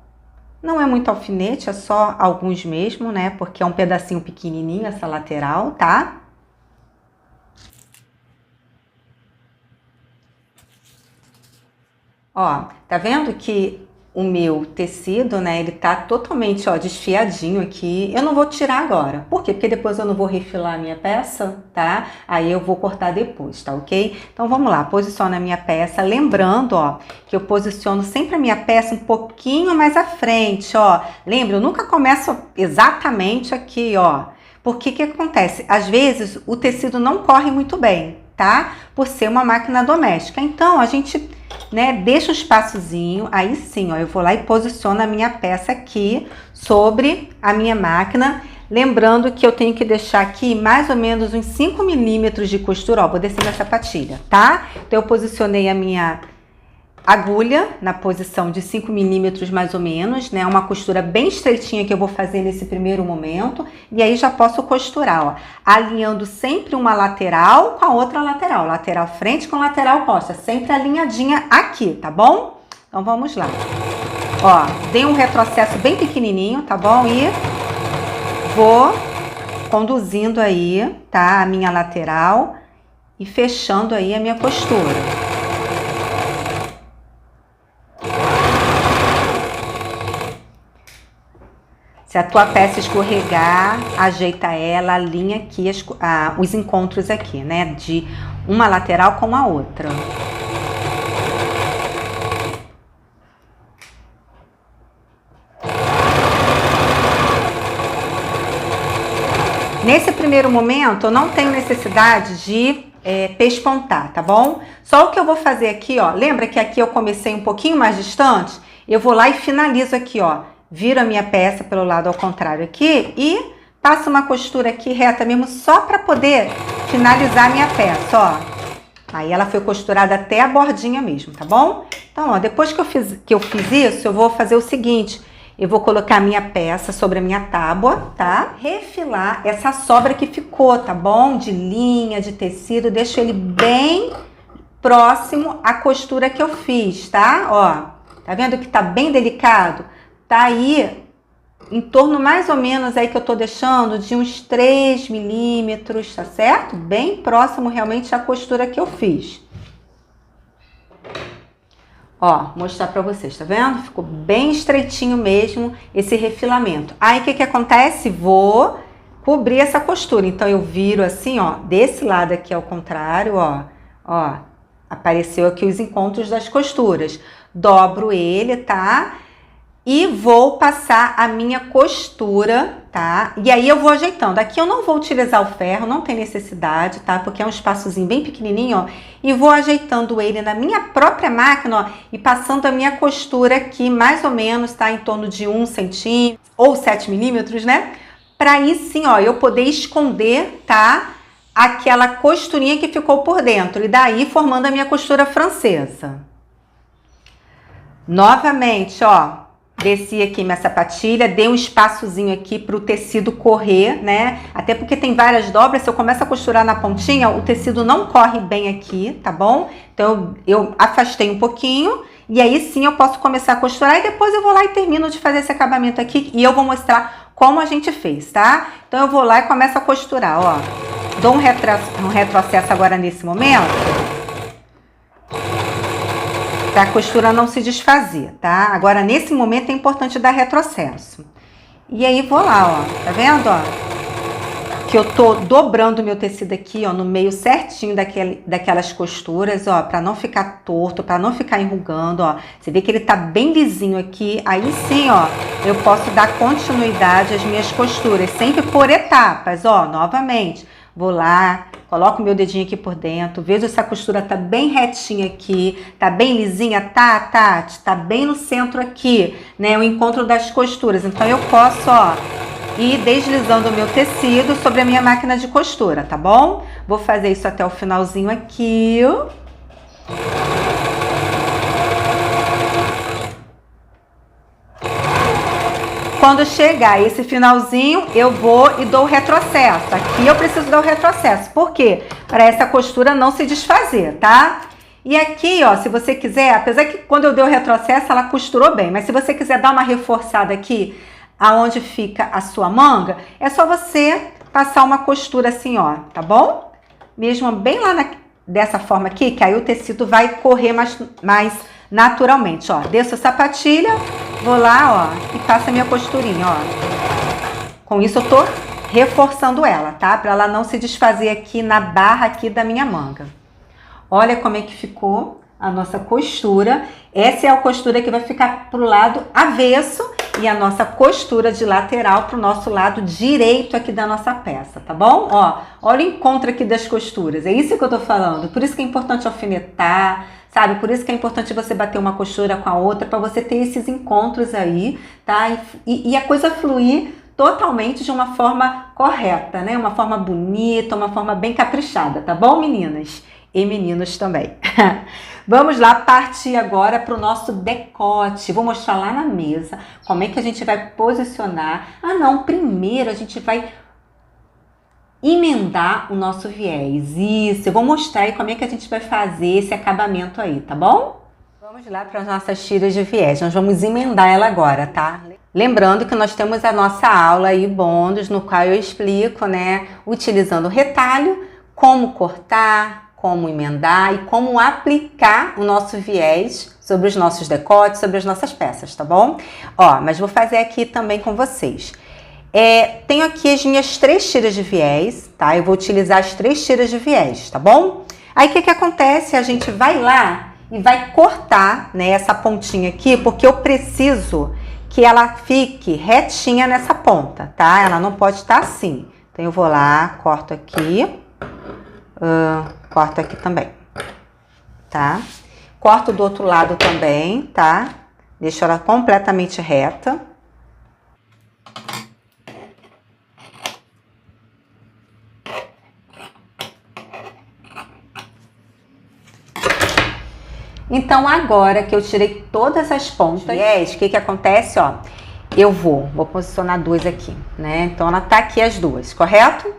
Não é muito alfinete, é só alguns mesmo, né? Porque é um pedacinho pequenininho essa lateral, tá? Ó, tá vendo que o meu tecido, né, ele tá totalmente, ó, desfiadinho aqui. Eu não vou tirar agora. Por quê? Porque depois eu não vou refilar a minha peça, tá? Aí eu vou cortar depois, tá ok? Então vamos lá, posiciono a minha peça. Lembrando, ó, que eu posiciono sempre a minha peça um pouquinho mais à frente, ó. Lembra, eu nunca começo exatamente aqui, ó. Porque que acontece? Às vezes o tecido não corre muito bem, tá? Por ser uma máquina doméstica. Então a gente, né, deixa um espaçozinho, aí sim, ó, eu vou lá e posiciono a minha peça aqui sobre a minha máquina. Lembrando que eu tenho que deixar aqui mais ou menos uns 5 milímetros de costura, ó, vou descer minha sapatilha, tá? Então eu posicionei a minha agulha na posição de 5 milímetros mais ou menos, né? Uma costura bem estreitinha que eu vou fazer nesse primeiro momento. E aí já posso costurar, ó, alinhando sempre uma lateral com a outra lateral. Lateral frente com lateral costa, sempre alinhadinha aqui, tá bom? Então vamos lá. Ó, dei um retrocesso bem pequenininho, tá bom? E vou conduzindo aí, tá? A minha lateral e fechando aí a minha costura. Se a tua peça escorregar, ajeita ela, alinha aqui os encontros aqui, né? De uma lateral com a outra. Nesse primeiro momento, eu não tenho necessidade de pespontar, tá bom? Só o que eu vou fazer aqui, ó, lembra que aqui eu comecei um pouquinho mais distante? Eu vou lá e finalizo aqui, ó. Viro a minha peça pelo lado ao contrário aqui e passo uma costura aqui reta mesmo só para poder finalizar a minha peça, ó. Aí ela foi costurada até a bordinha mesmo, tá bom? Então, ó, depois que eu fiz isso, eu vou fazer o seguinte. Eu vou colocar a minha peça sobre a minha tábua, tá? Refilar essa sobra que ficou, tá bom? De linha, de tecido, deixo ele bem próximo à costura que eu fiz, tá? Ó, tá vendo que tá bem delicado? Tá aí em torno mais ou menos aí que eu tô deixando de uns 3 milímetros, tá certo? Bem próximo realmente à costura que eu fiz. Ó, mostrar pra vocês, tá vendo? Ficou bem estreitinho mesmo esse refilamento. Aí o que acontece? Vou cobrir essa costura. Então eu viro assim, ó, desse lado aqui ao contrário, ó. Ó, apareceu aqui os encontros das costuras. Dobro ele, tá? E vou passar a minha costura, tá? E aí eu vou ajeitando. Aqui eu não vou utilizar o ferro, não tem necessidade, tá? Porque é um espaçozinho bem pequenininho, ó. E vou ajeitando ele na minha própria máquina, ó. E passando a minha costura aqui, mais ou menos, tá? Em torno de 1 centímetro ou 7 milímetros, né? Pra aí sim, ó, eu poder esconder, tá? Aquela costurinha que ficou por dentro. E daí formando a minha costura francesa. Novamente, ó. Desci aqui minha sapatilha, dei um espaçozinho aqui para o tecido correr, né? Até porque tem várias dobras, se eu começo a costurar na pontinha, o tecido não corre bem aqui, tá bom? Então eu afastei um pouquinho e aí sim eu posso começar a costurar e depois eu vou lá e termino de fazer esse acabamento aqui e eu vou mostrar como a gente fez, tá? Então eu vou lá e começo a costurar, ó. Dou um retrocesso agora nesse momento. Pra a costura não se desfazer, tá? Agora, nesse momento, é importante dar retrocesso. E aí, vou lá, ó. Tá vendo, ó? Que eu tô dobrando o meu tecido aqui, ó, no meio certinho daquelas costuras, ó, pra não ficar torto, pra não ficar enrugando, ó. Você vê que ele tá bem lisinho aqui. Aí sim, ó, eu posso dar continuidade às minhas costuras, sempre por etapas, ó, novamente. Vou lá, coloco o meu dedinho aqui por dentro, vejo se a costura tá bem retinha aqui, tá bem lisinha, tá, Tati? Tá bem no centro aqui, né? O encontro das costuras. Então eu posso, ó, ir deslizando o meu tecido sobre a minha máquina de costura, tá bom? Vou fazer isso até o finalzinho aqui. Quando chegar esse finalzinho, eu vou e dou o retrocesso. Aqui eu preciso dar o retrocesso. Por quê? Para essa costura não se desfazer, tá? E aqui, ó, se você quiser, apesar que quando eu dei o retrocesso, ela costurou bem. Mas se você quiser dar uma reforçada aqui, aonde fica a sua manga, é só você passar uma costura assim, ó, tá bom? Mesmo bem lá dessa forma aqui, que aí o tecido vai correr mais naturalmente, ó. Desço a sapatilha, vou lá, ó, e passo a minha costurinha, ó. Com isso eu tô reforçando ela, tá? Pra ela não se desfazer aqui na barra aqui da minha manga. Olha como é que ficou a nossa costura. Essa é a costura que vai ficar pro lado avesso e a nossa costura de lateral pro nosso lado direito aqui da nossa peça, tá bom? Ó, olha o encontro aqui das costuras, é isso que eu tô falando. Por isso que é importante alfinetar, sabe? Por isso que é importante você bater uma costura com a outra, para você ter esses encontros aí, tá? E a coisa fluir totalmente de uma forma correta, né? Uma forma bonita, uma forma bem caprichada, tá bom, meninas? E meninos também. Vamos lá partir agora para o nosso decote. Vou mostrar lá na mesa como é que a gente vai posicionar. Ah, não, primeiro a gente vai emendar o nosso viés. Isso, eu vou mostrar aí como é que a gente vai fazer esse acabamento aí, tá bom? Vamos lá para as nossas tiras de viés. Nós vamos emendar ela agora, tá? Lembrando que nós temos a nossa aula aí, bônus, no qual eu explico, né, utilizando o retalho, como cortar, como emendar e como aplicar o nosso viés sobre os nossos decotes, sobre as nossas peças, tá bom? Ó, mas vou fazer aqui também com vocês. Tenho aqui as minhas 3 tiras de viés, tá? Eu vou utilizar as 3 tiras de viés, tá bom? Aí o que acontece? A gente vai lá e vai cortar, né, essa pontinha aqui, porque eu preciso que ela fique retinha nessa ponta, tá? Ela não pode estar assim. Então eu vou lá, corto aqui, corto aqui também, tá? Corto do outro lado também, tá? Deixo ela completamente reta. Então, agora que eu tirei todas as pontas, o que acontece, ó? Eu vou posicionar 2 aqui, né? Então, ela tá aqui as 2, correto?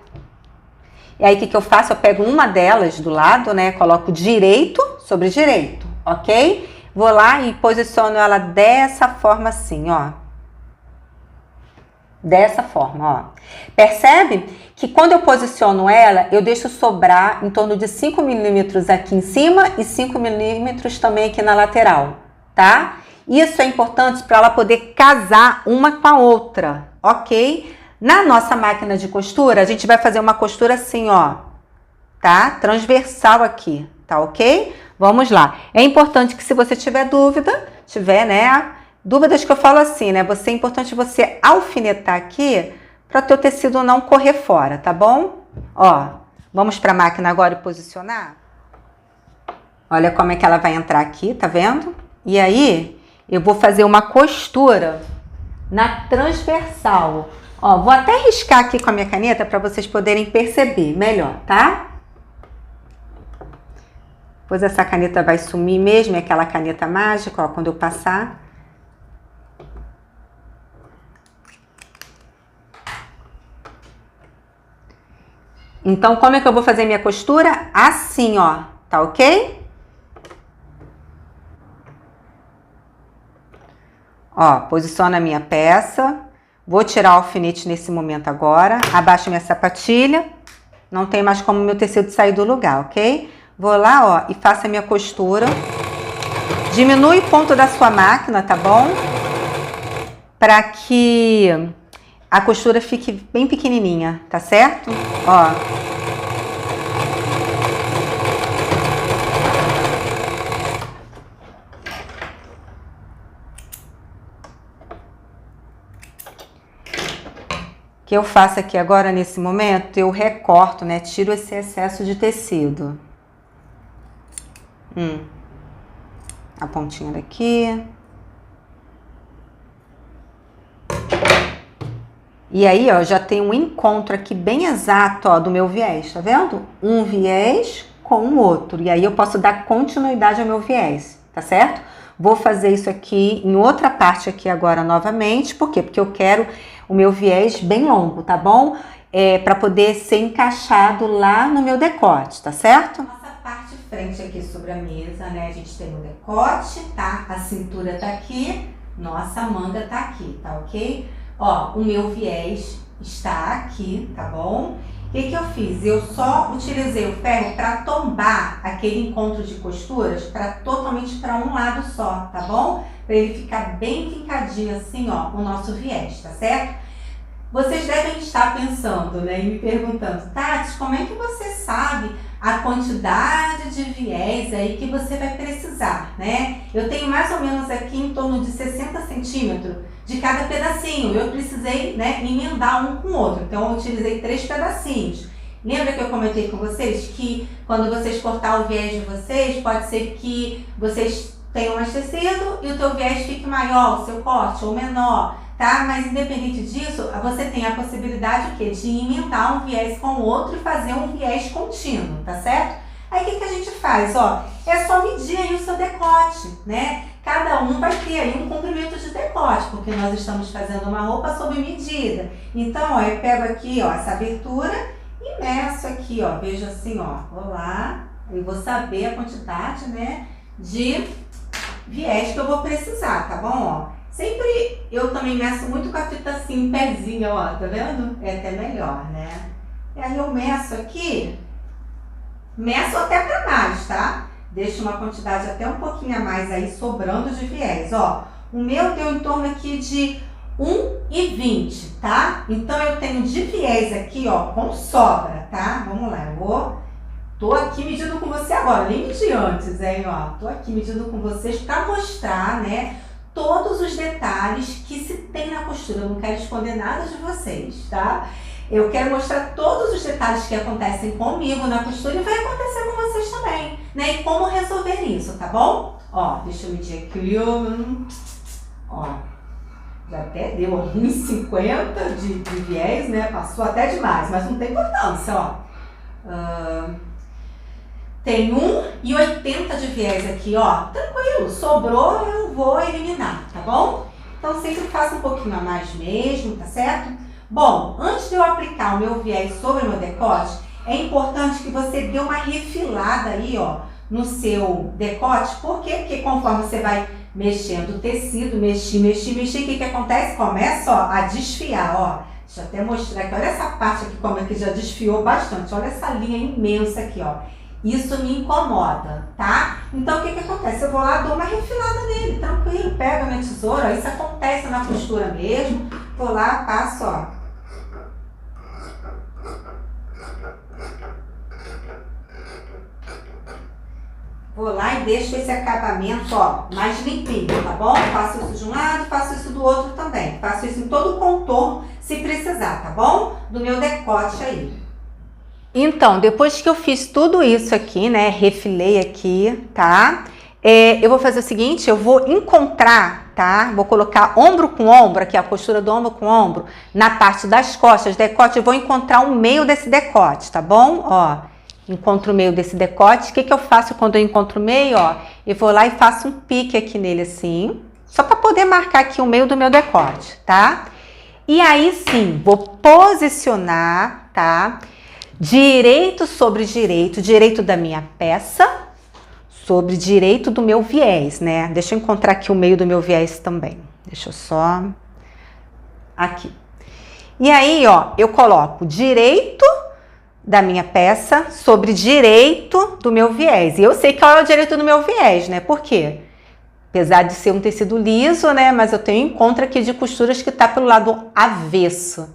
E aí, o que eu faço? Eu pego uma delas do lado, né? Coloco direito sobre direito, ok? Vou lá e posiciono ela dessa forma assim, ó. Dessa forma, ó. Percebe que quando eu posiciono ela, eu deixo sobrar em torno de 5 milímetros aqui em cima e 5 milímetros também aqui na lateral, tá? Isso é importante para ela poder casar uma com a outra, ok? Na nossa máquina de costura, a gente vai fazer uma costura assim, ó, tá? Transversal aqui, tá ok? Vamos lá. É importante que se você tiver dúvida, né? Dúvidas que eu falo assim, né? É importante você alfinetar aqui para o teu tecido não correr fora, tá bom? Ó, vamos para a máquina agora e posicionar. Olha como é que ela vai entrar aqui, tá vendo? E aí, eu vou fazer uma costura na transversal. Ó, vou até riscar aqui com a minha caneta para vocês poderem perceber melhor, tá? Depois essa caneta vai sumir mesmo, é aquela caneta mágica, ó, quando eu passar. Então, como é que eu vou fazer minha costura? Assim, ó, tá ok? Ó, posiciono a minha peça. Vou tirar o alfinete nesse momento agora. Abaixo minha sapatilha. Não tem mais como meu tecido sair do lugar, ok? Vou lá, ó, e faço a minha costura. Diminui o ponto da sua máquina, tá bom? Para que a costura fique bem pequenininha, tá certo? Ó. O que eu faço aqui agora, nesse momento, eu recorto, né? Tiro esse excesso de tecido. A pontinha daqui. E aí, ó, já tem um encontro aqui bem exato, ó, do meu viés, tá vendo? Um viés com o outro. E aí eu posso dar continuidade ao meu viés, tá certo? Vou fazer isso aqui em outra parte aqui agora novamente. Por quê? Porque eu quero o meu viés bem longo, tá bom? Para poder ser encaixado lá no meu decote, tá certo? Nossa parte frente aqui sobre a mesa, né? A gente tem o decote, tá? A cintura tá aqui, nossa manga tá aqui, tá ok? Ó, o meu viés está aqui, tá bom? O que eu fiz? Eu só utilizei o ferro para tombar aquele encontro de costuras totalmente para um lado só, tá bom? Para ele ficar bem fincadinho assim, ó, o nosso viés, tá certo? Vocês devem estar pensando, né, e me perguntando, Tati, como é que você sabe a quantidade de viés aí que você vai precisar, né? Eu tenho mais ou menos aqui em torno de 60 centímetros de cada pedacinho. Eu precisei, né, emendar um com o outro. Então, eu utilizei 3 pedacinhos. Lembra que eu comentei com vocês que quando vocês cortar o viés de vocês, pode ser que vocês tenham mais tecido e o teu viés fique maior, o seu corte, ou menor. tá? Mas independente disso, você tem a possibilidade o quê? De emendar um viés com o outro e fazer um viés contínuo, tá certo? Aí o que a gente faz? Ó, é só medir aí o seu decote, né? Cada um vai ter aí um comprimento de decote, porque nós estamos fazendo uma roupa sob medida. Então, ó, eu pego aqui, ó, essa abertura e meço aqui, ó. Vejo assim, ó, vou lá e vou saber a quantidade, né, de viés que eu vou precisar, tá bom? Ó, sempre eu também meço muito com a fita assim, pezinha, ó, tá vendo? É até melhor, né? E aí eu meço aqui, meço até pra mais, tá? Deixo uma quantidade até um pouquinho a mais aí sobrando de viés, ó. O meu deu em torno aqui de 1,20, tá? Então eu tenho de viés aqui, ó, com sobra, tá? Vamos lá, tô aqui medindo com você agora, nem medi antes, hein, ó. Tô aqui medindo com vocês pra mostrar, né, todos os detalhes que se tem na costura. Eu não quero esconder nada de vocês, tá? Eu quero mostrar todos os detalhes que acontecem comigo na costura e vai acontecer com vocês também, né? E como resolver isso, tá bom? Ó, deixa eu medir aqui, ó. Já até deu 1,50 de viés, né? Passou até demais, mas não tem importância, ó. Tem 1,80 de viés aqui, ó. Tranquilo, sobrou, eu vou eliminar, tá bom? Então sempre faça um pouquinho a mais mesmo, tá certo? Bom, antes de eu aplicar o meu viés sobre o meu decote, é importante que você dê uma refilada aí, ó, no seu decote. Por quê? Porque conforme você vai mexendo o tecido, mexer, o que acontece? Começa, ó, a desfiar, ó. Deixa eu até mostrar aqui, olha essa parte aqui como é que já desfiou bastante. Olha essa linha imensa aqui, ó. Isso me incomoda, tá? Então, o que acontece? Eu vou lá, dou uma refilada nele, tranquilo, pego a minha tesoura, ó, isso acontece na costura mesmo. Vou lá, passo, ó. Vou lá e deixo esse acabamento, ó, mais limpinho, tá bom? Faço isso de um lado, faço isso do outro também. Faço isso em todo o contorno, se precisar, tá bom? Do meu decote aí. Então, depois que eu fiz tudo isso aqui, né, refilei aqui, tá? Eu vou fazer o seguinte, eu vou encontrar, tá? Vou colocar ombro com ombro, aqui a costura do ombro com ombro, na parte das costas, decote, eu vou encontrar o meio desse decote, tá bom? Ó, encontro o meio desse decote. O que eu faço quando eu encontro o meio, ó? Eu vou lá e faço um pique aqui nele assim, só para poder marcar aqui o meio do meu decote, tá? E aí sim, vou posicionar, tá? Direito sobre direito, direito da minha peça sobre direito do meu viés, né? Deixa eu encontrar aqui o meio do meu viés também. Deixa eu só... Aqui. E aí, ó, eu coloco direito da minha peça sobre direito do meu viés. E eu sei qual é o direito do meu viés, né? Por quê? Apesar de ser um tecido liso, né? Mas eu tenho encontro aqui de costuras que tá pelo lado avesso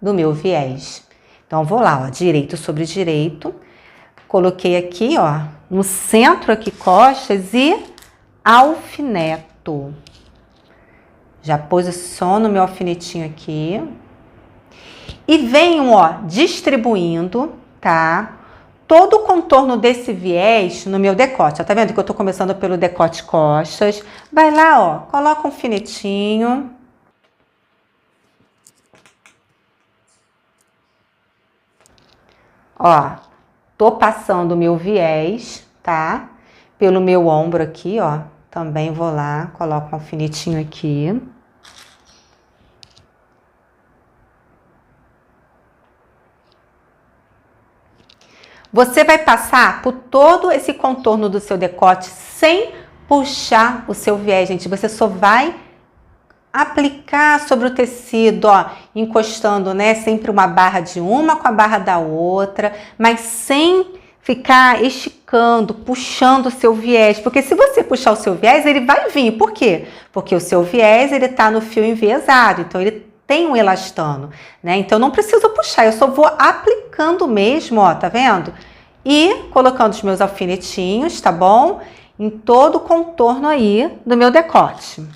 do meu viés. Então, vou lá, ó, direito sobre direito. Coloquei aqui, ó, no centro aqui, costas e alfineto. Já posiciono meu alfinetinho aqui. E venho, ó, distribuindo, tá? Todo o contorno desse viés no meu decote. Ó, tá vendo que eu tô começando pelo decote costas. Vai lá, ó, coloca um alfinetinho. Ó, tô passando o meu viés, tá? Pelo meu ombro aqui, ó. Também vou lá, coloco um alfinetinho aqui. Você vai passar por todo esse contorno do seu decote sem puxar o seu viés, gente. Você só vai aplicar sobre o tecido, ó, encostando, né, sempre uma barra de uma com a barra da outra, mas sem ficar esticando, puxando o seu viés, porque se você puxar o seu viés, ele vai vir. Por quê? Porque o seu viés, ele tá no fio enviesado, então ele tem um elastano, né? Então não preciso puxar, eu só vou aplicando mesmo, ó, tá vendo? E colocando os meus alfinetinhos, tá bom? Em todo o contorno aí do meu decote.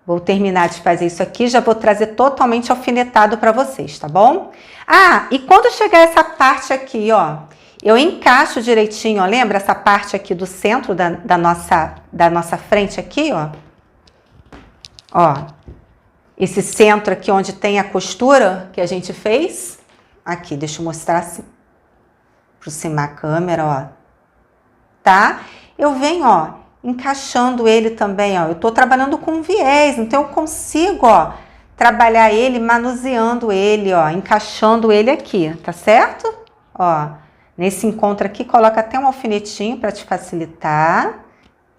Vou terminar de fazer isso aqui, já vou trazer totalmente alfinetado para vocês, tá bom? Ah, e quando chegar essa parte aqui, ó, eu encaixo direitinho, ó, lembra essa parte aqui do centro da nossa frente aqui, ó? Ó, esse centro aqui onde tem a costura que a gente fez. Aqui, deixa eu mostrar assim, aproximar a câmera, ó. Tá? Eu venho, ó, encaixando ele também, ó. Eu tô trabalhando com viés, então eu consigo, ó, trabalhar ele, manuseando ele, ó, encaixando ele aqui, tá certo? Ó, nesse encontro aqui, coloca até um alfinetinho para te facilitar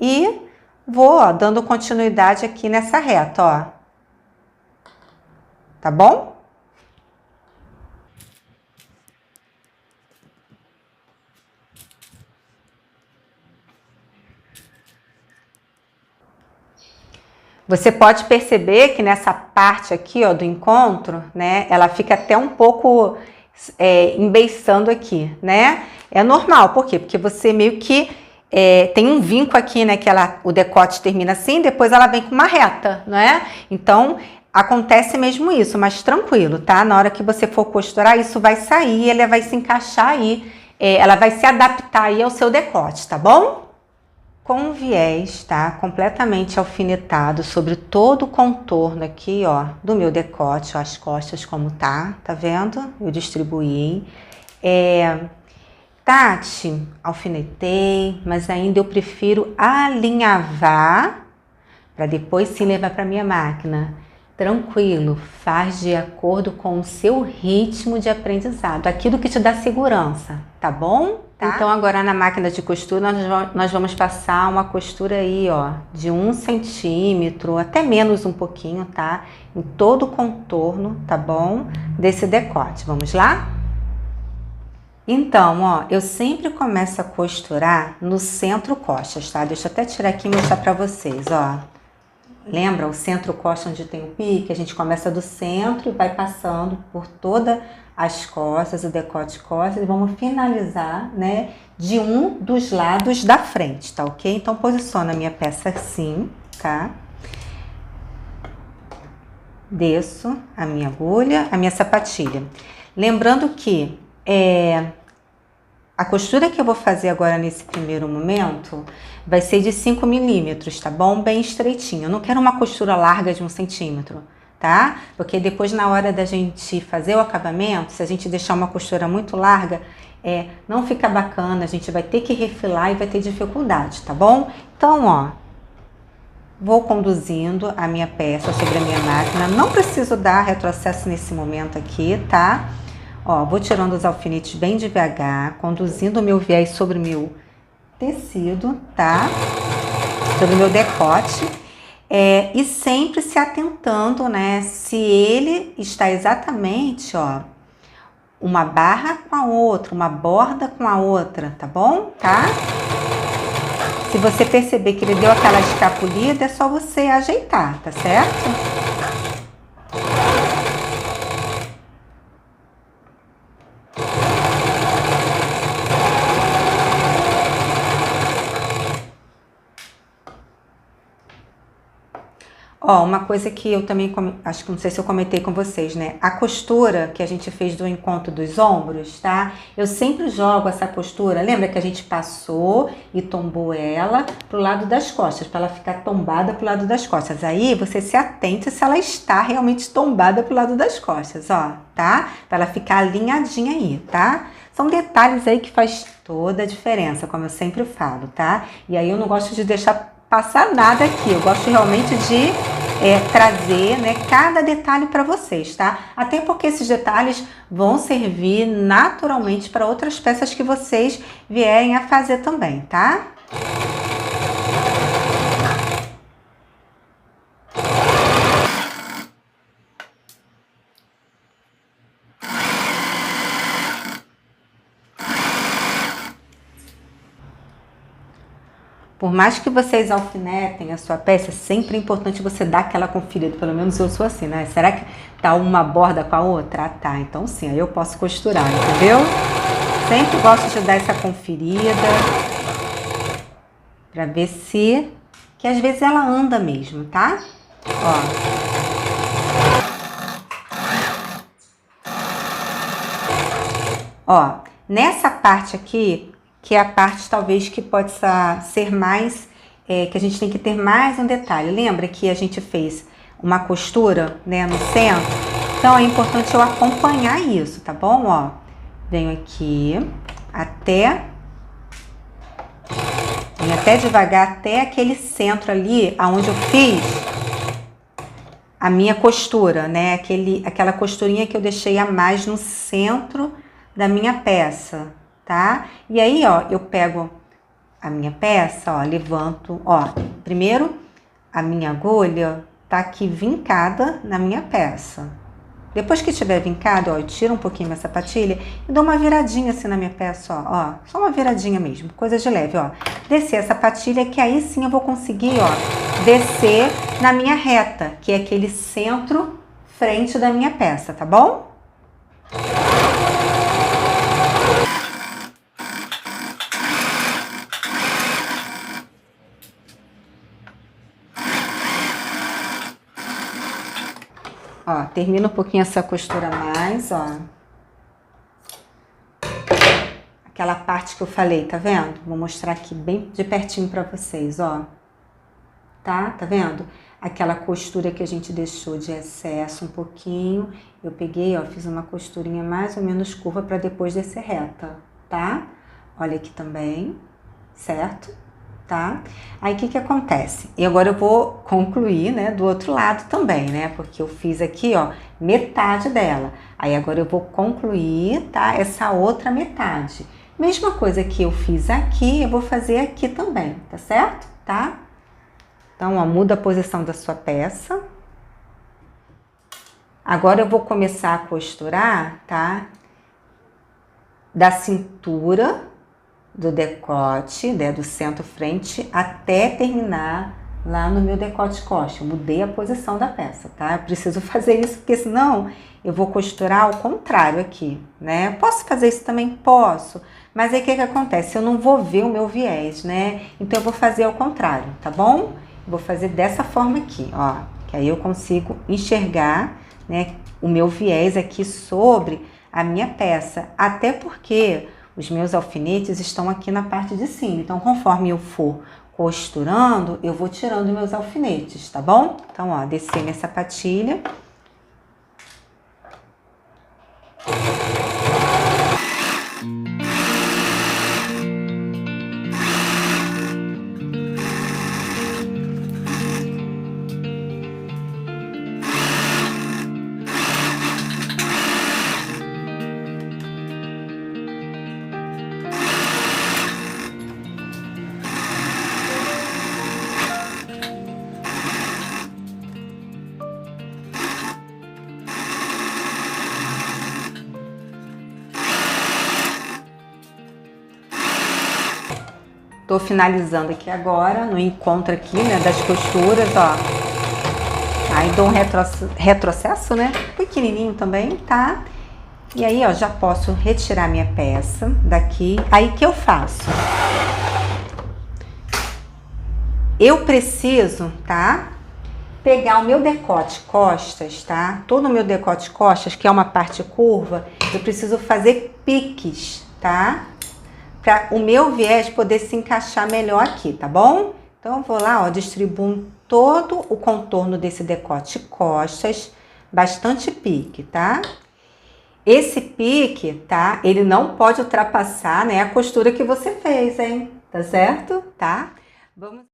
e vou, ó, dando continuidade aqui nessa reta, ó. Tá bom? Você pode perceber que nessa parte aqui, ó, do encontro, né, ela fica até um pouco embeiçando aqui, né? É normal, por quê? Porque você meio que tem um vinco aqui, né, que o decote termina assim, depois ela vem com uma reta, né? Então, acontece mesmo isso, mas tranquilo, tá? Na hora que você for costurar, isso vai sair, ele vai se encaixar aí, ela vai se adaptar aí ao seu decote, tá bom? Com o viés, tá? Completamente alfinetado sobre todo o contorno aqui, ó, do meu decote, ó, as costas como tá vendo? Eu distribuí. Tati, alfinetei, mas ainda eu prefiro alinhavar para depois sim levar para minha máquina. Tranquilo, faz de acordo com o seu ritmo de aprendizado, aquilo que te dá segurança, tá bom? Tá? Então agora na máquina de costura nós vamos passar uma costura aí, ó, de 1 centímetro, até menos um pouquinho, tá? Em todo o contorno, tá bom? Desse decote, vamos lá? Então, ó, eu sempre começo a costurar no centro costas, tá? Deixa eu até tirar aqui e mostrar pra vocês, ó. Lembra o centro costa onde tem o pique? A gente começa do centro e vai passando por todas as costas, o decote costas, e vamos finalizar, né, de um dos lados da frente, tá ok? Então, posiciono a minha peça assim, tá? Desço a minha agulha, a minha sapatilha. Lembrando que a costura que eu vou fazer agora nesse primeiro momento vai ser de 5 milímetros, tá bom? Bem estreitinho. Eu não quero uma costura larga de 1 centímetro, tá? Porque depois na hora da gente fazer o acabamento, se a gente deixar uma costura muito larga, não fica bacana, a gente vai ter que refilar e vai ter dificuldade, tá bom? Então, ó, vou conduzindo a minha peça sobre a minha máquina. Não preciso dar retrocesso nesse momento aqui, tá? Ó, vou tirando os alfinetes bem devagar, conduzindo o meu viés sobre o meu tecido, tá? Sobre o meu decote. E sempre se atentando, né? Se ele está exatamente, ó, uma barra com a outra, uma borda com a outra, tá bom? Tá? Se você perceber que ele deu aquela escapulida, é só você ajeitar, tá certo? Ó, uma coisa que eu também, acho que não sei se eu comentei com vocês, né? A costura que a gente fez do encontro dos ombros, tá? Eu sempre jogo essa costura, lembra que a gente passou e tombou ela pro lado das costas, para ela ficar tombada pro lado das costas. Aí você se atente se ela está realmente tombada pro lado das costas, ó, tá? Para ela ficar alinhadinha aí, tá? São detalhes aí que faz toda a diferença, como eu sempre falo, tá? E aí eu não gosto de deixar passar nada aqui, eu gosto realmente de trazer, né, cada detalhe para vocês, tá? Até porque esses detalhes vão servir naturalmente para outras peças que vocês vierem a fazer também, tá? Por mais que vocês alfinetem a sua peça, é sempre importante você dar aquela conferida. Pelo menos eu sou assim, né? Será que tá uma borda com a outra? Ah, tá. Então sim, aí eu posso costurar, entendeu? Sempre gosto de dar essa conferida pra ver se... que às vezes ela anda mesmo, tá? Ó, nessa parte aqui, que é a parte talvez que possa ser mais, que a gente tem que ter mais um detalhe. Lembra que a gente fez uma costura, né, no centro. Então é importante eu acompanhar isso, tá bom? Ó, venho aqui até devagar até aquele centro ali, aonde eu fiz a minha costura, né? Aquela costurinha que eu deixei a mais no centro da minha peça, tá? E aí, ó, eu pego a minha peça, ó, levanto, ó, primeiro a minha agulha tá aqui vincada na minha peça. Depois que tiver vincado, ó, eu tiro um pouquinho minha sapatilha e dou uma viradinha assim na minha peça, ó, só uma viradinha mesmo, coisa de leve, ó. Descer a sapatilha, que aí sim eu vou conseguir, ó, descer na minha reta, que é aquele centro frente da minha peça, tá bom? Ó, termina um pouquinho essa costura a mais, ó. Aquela parte que eu falei, tá vendo? Vou mostrar aqui bem de pertinho pra vocês, ó. Tá vendo? Aquela costura que a gente deixou de excesso um pouquinho. Eu peguei, ó, fiz uma costurinha mais ou menos curva pra depois descer reta, tá? Olha aqui também, certo? Tá? Aí o que acontece? E agora eu vou concluir, né, do outro lado também, né? Porque eu fiz aqui, ó, metade dela. Aí agora eu vou concluir, tá? Essa outra metade. Mesma coisa que eu fiz aqui, eu vou fazer aqui também, tá certo? Tá? Então, ó, muda a posição da sua peça. Agora eu vou começar a costurar, tá? Da cintura, do decote, né, do centro frente, até terminar lá no meu decote costa. Eu mudei a posição da peça, tá? Eu preciso fazer isso, porque senão eu vou costurar ao contrário aqui, né? Posso fazer isso também? Posso. Mas aí o que acontece? Eu não vou ver o meu viés, né? Então eu vou fazer ao contrário, tá bom? Eu vou fazer dessa forma aqui, ó. Que aí eu consigo enxergar, né, o meu viés aqui sobre a minha peça. Até porque os meus alfinetes estão aqui na parte de cima. Então, conforme eu for costurando, eu vou tirando meus alfinetes, tá bom? Então, ó, descer minha sapatilha. Tô finalizando aqui agora, no encontro aqui, né, das costuras, ó. Aí dou um retrocesso, né, pequenininho também, tá? E aí, ó, já posso retirar minha peça daqui. Aí, o que eu faço? Eu preciso, tá, pegar o meu decote costas, tá? Todo o meu decote costas, que é uma parte curva, eu preciso fazer piques, tá? Para o meu viés poder se encaixar melhor aqui, tá bom? Então, eu vou lá, ó, distribuo todo o contorno desse decote costas, bastante pique, tá? Esse pique, tá? Ele não pode ultrapassar, né, a costura que você fez, hein? Tá certo? Tá? Vamos...